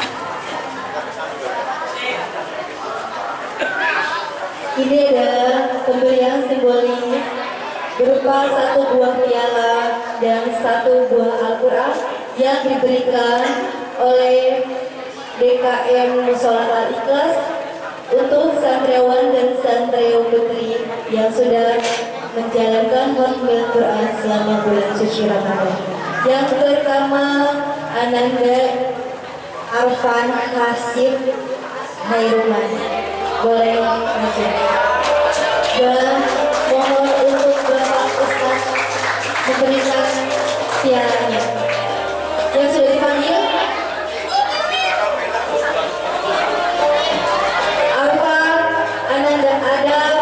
C: Ini adalah pemberian simbolis berupa satu buah piala dan satu buah Al-Quran yang diberikan oleh DKM Musola Al-Ikhlas untuk santriawan dan santriawati yang sudah menjalankan khotbah Quran selama bulan suci Ramadan. Yang pertama, Ananda Arfan Hasib Hairuman. Boleh maju. Dan mohon untuk Bapak Ustaz memberikan pialanya. Yang sudah dipanggil Arfan Ananda Adam,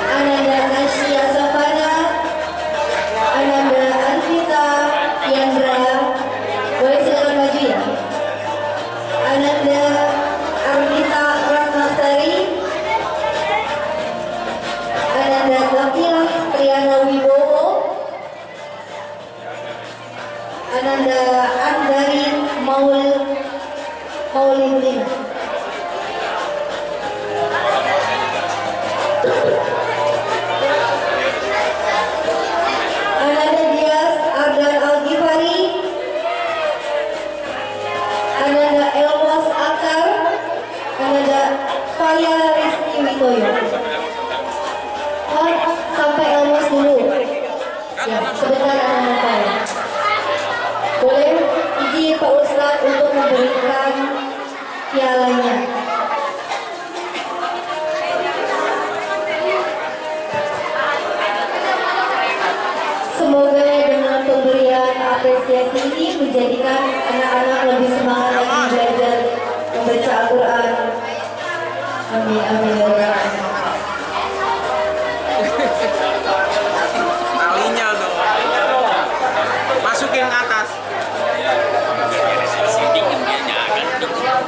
C: Ananda Nasya Safana, Ananda Anvita Yandra. Boleh silakan maju ya. Ananda Arvita Ratnasari, Ananda Lakilah Triana Wibowo, Ananda Andari Maulidina. Ananda Dias Ardan Al-Ghifari, Ananda Elmos Akar, Ananda Faya Rizky Witoyo. Sampai Elmos dulu. Ya, sebentar Ananda Faya. Boleh izin Pak Ustadz untuk memberikan pialanya. Semoga dengan pemberian apresiasi ini menjadikan anak-anak lebih semangat lagi belajar membaca Al-Quran. Amin, amin, ya Allah.
H: Talinya dong. Masukin ke atas.
G: Dingin dia jangan dingin lah.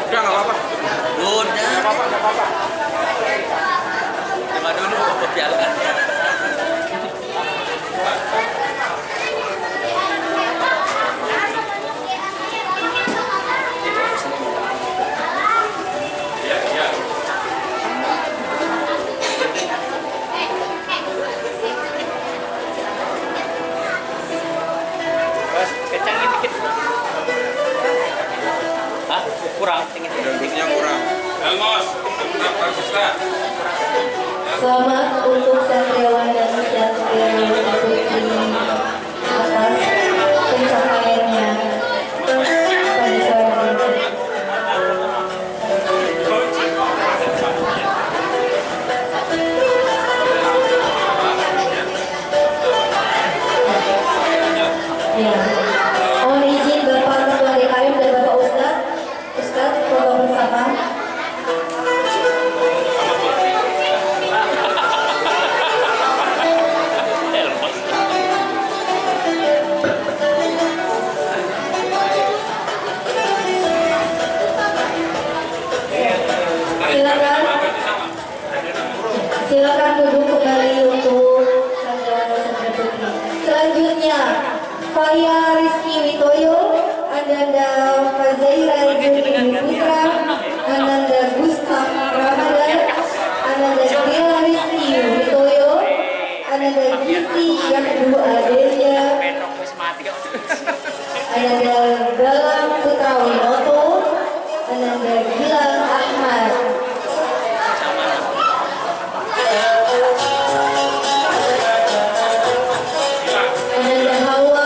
H: Udah nggak apa-apa.
G: Udah.
H: Nggak apa-apa.
G: Cuma dulu aku pialkan. Kecangin dikit. Hah? Kurang tinggi.
H: Dagingnya kurang.
F: Elmos, bagus lah.
C: Selamat untuk santriwan dan santriwati putri atas pencapaiannya pada sore ini. Ya, mohon izin Bapak Ketua DKM dan Bapak Ustadz foto bersama. Silakan duduk kembali untuk santriwan dan santriwati. Selanjutnya, Faya Rizky Witoyo, Ananda Fazaira Zulkifli Putra, Ananda Gustaf Ramadan, Ananda Gila Rizky Witoyo, Ananda Gizi Yakdu Adelia, Ananda Galang Putra Winoto, Ananda Gilang Ahmad. Ananda Hawa,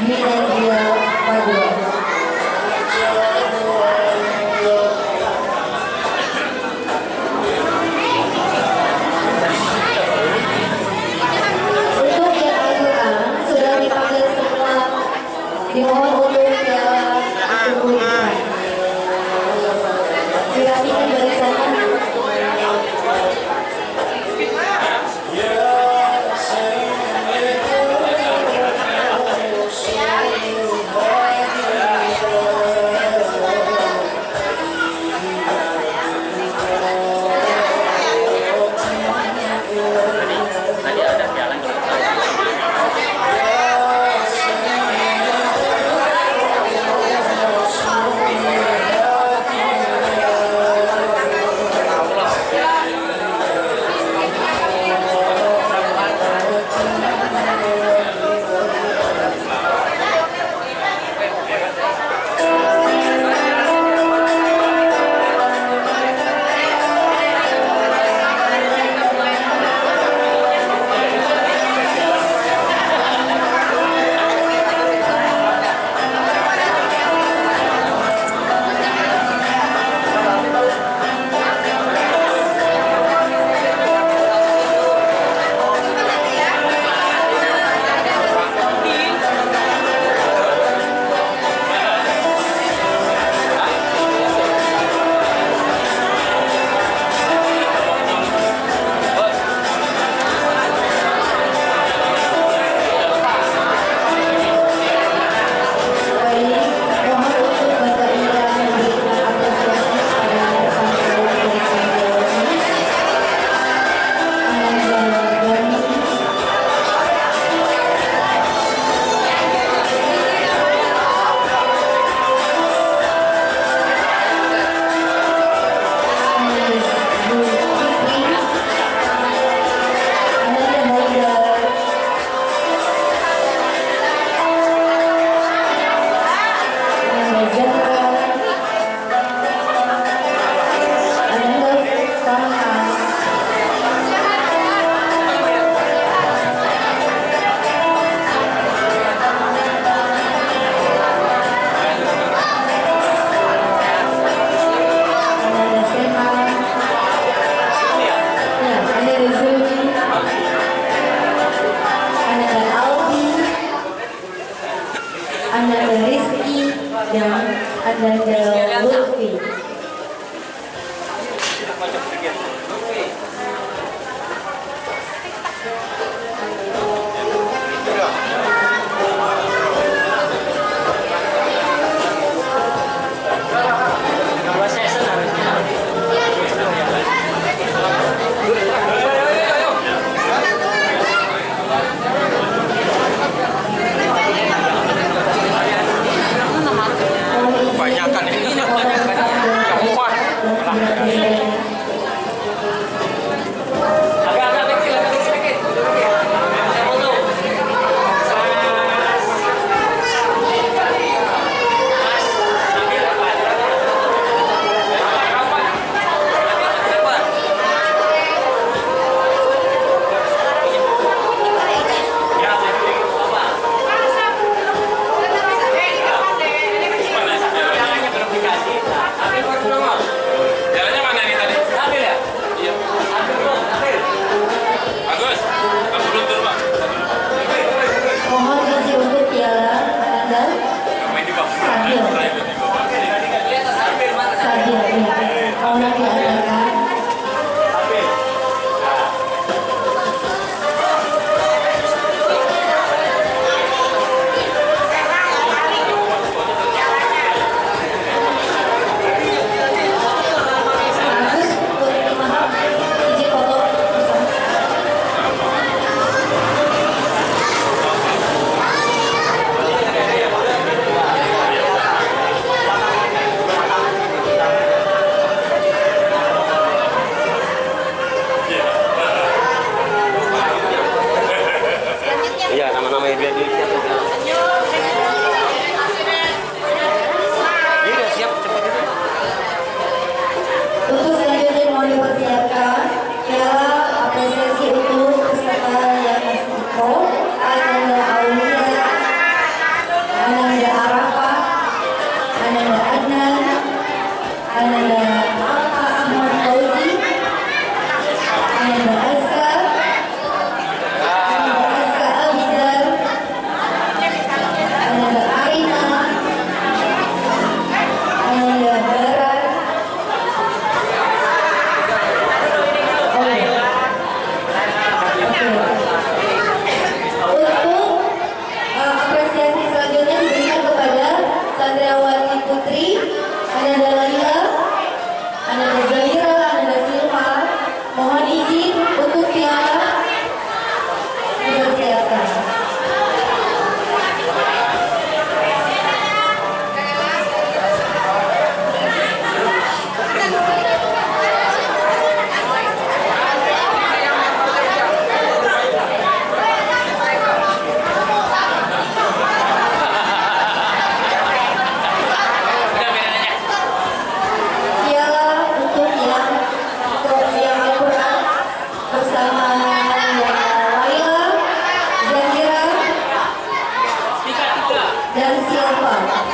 C: Minandia Padua. Untuk yang Al-Quran sudah dipanggil semua, dimohon untuk piala tubuhkan. Dirapikan barisannya.
G: Tadi ada piala kita.
C: dan Lutfi.
G: Kebanyakan ini muat. Agak kecil sedikit. Jalannya mana ini tadi? Ambil ya? Iya. Ambil. Bagus. Kamu belum turun, Pak.
C: Mohon izin untuk piala Anda.
G: Main di bawah.
C: Sadil. Sadil, ya. Mohon diadakan.
G: Iya, nama-nama yang dia. Ini udah siap cepat itu.
C: Untuk selanjutnya mohon dipersiapkan piala apresiasi untuk peserta yang masih Ananda Aulia Silva.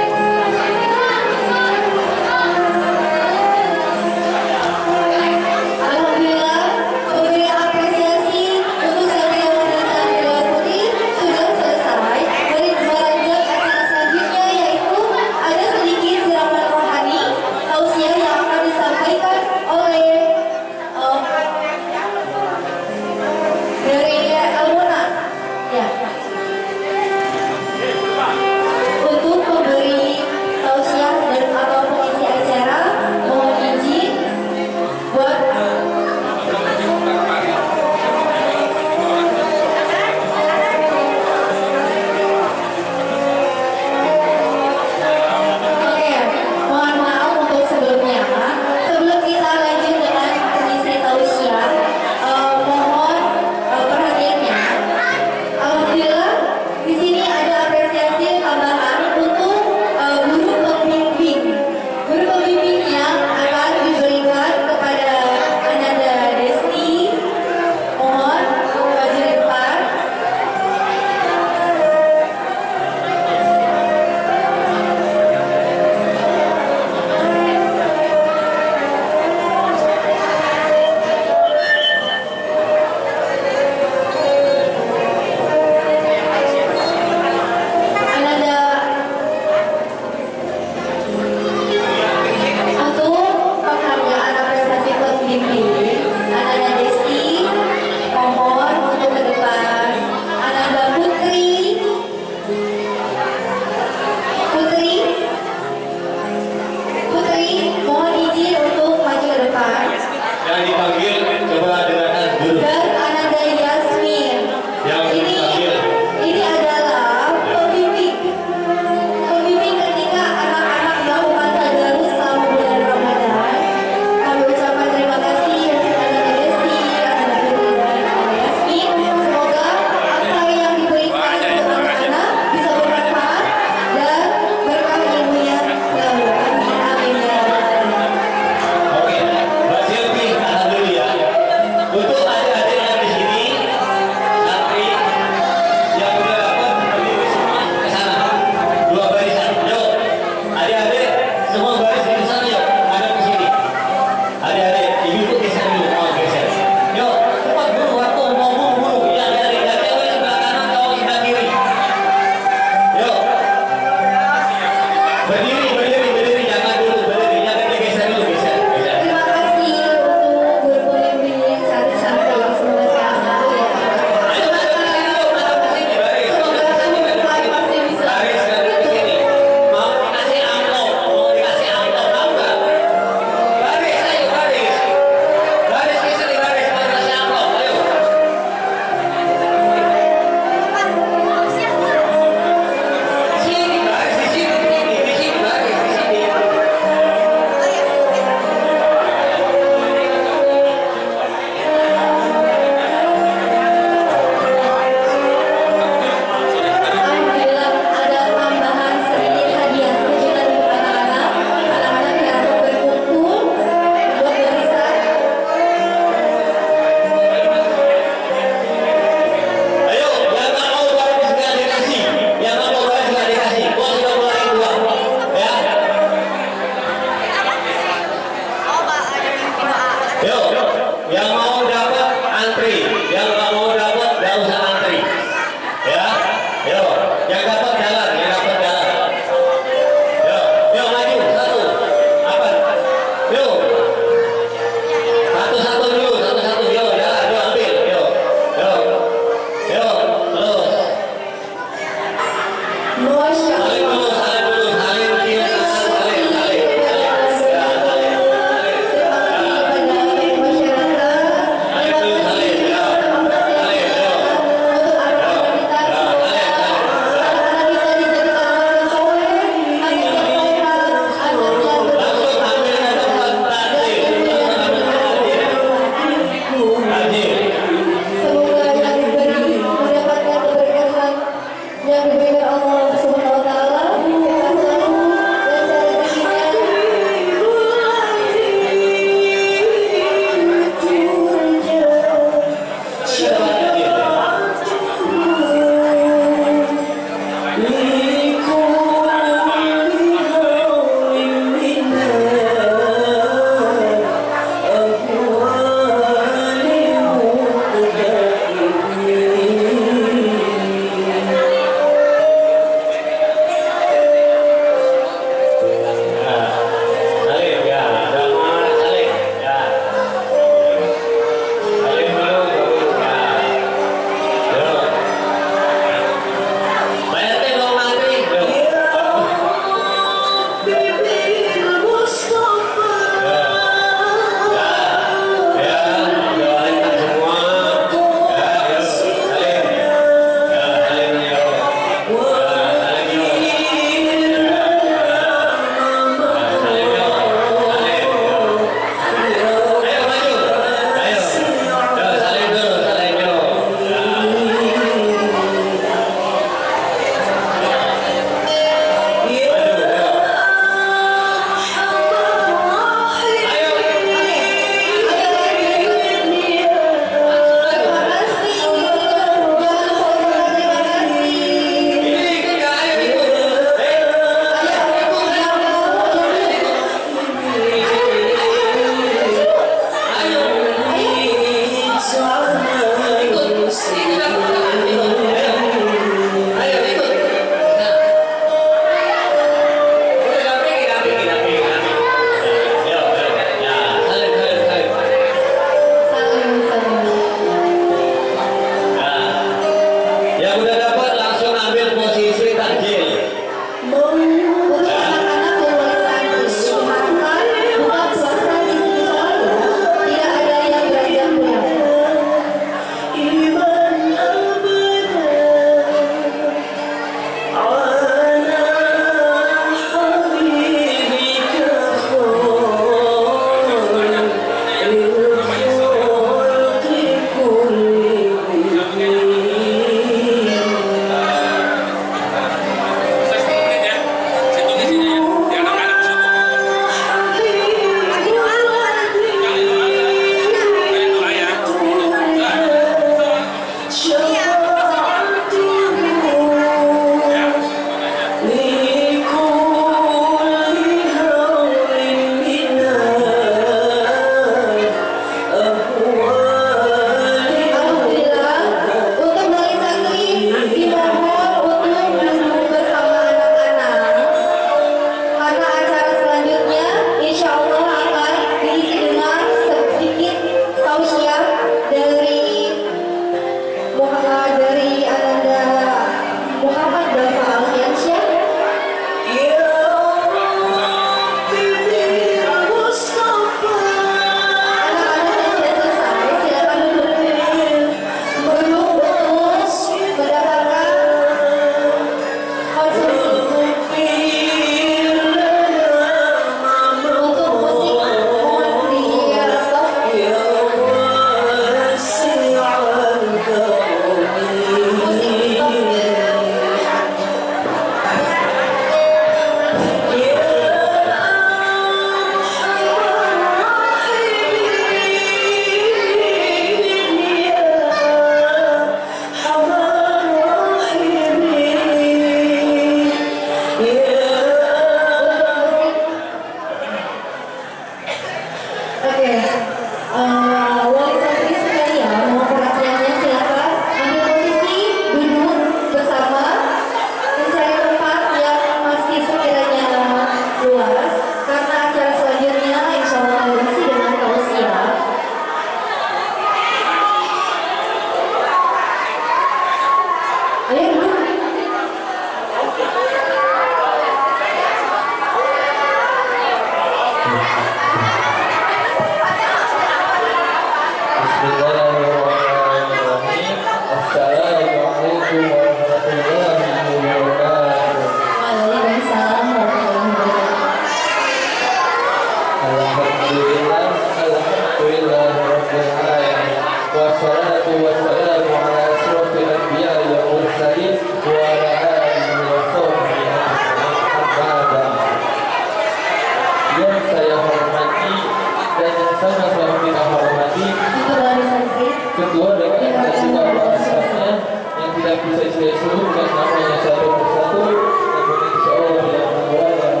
D: kita bisa sebutkan namanya satu persatu, namun insya Allah tidak mengawal dan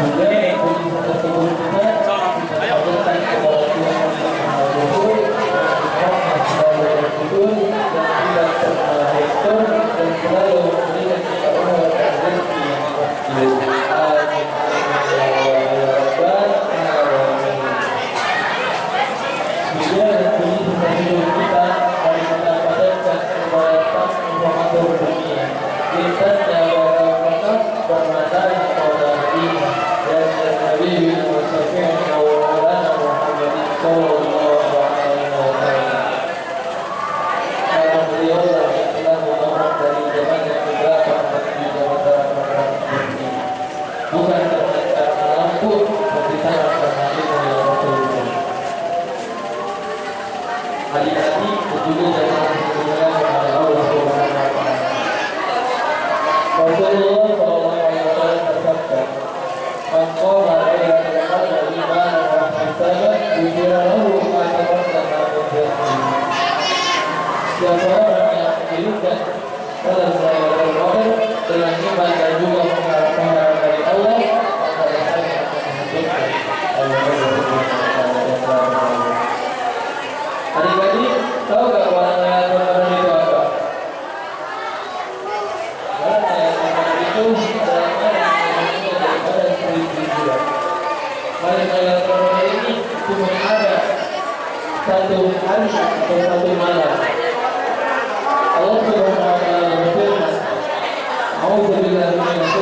D: juga yang puji tersebut kita sampaikan kepada Tuhan Yang Maha Luhur, dan tidak pernah rektor dan selalu memberikan kita umur dan rezeki yang pasti. Hati-hati juga jangan berdoa kepada Allah Subhanahu wa taala. Rasulullah sallallahu alaihi wasallam bersabda, "Man qala la ilaha illallah wa hasaba yujra lahu ma taqaddama min dhanbihi." Siapa orang yang mengirimkan dalam saya bermohon dengan iman dan juga mengharapkan dari Allah, maka rasanya akan menghidupkan Allah. Adik-adik, tahu gak warna Laylatul Qadar itu apa? Warna Laylatul Qadar itu adalah daripada 1000 bulan. Laylatul Qadar ini cuma ada satu hari atau satu malam. Allah Subhanahu wa taala berfirman, "A'udzu billahi minasy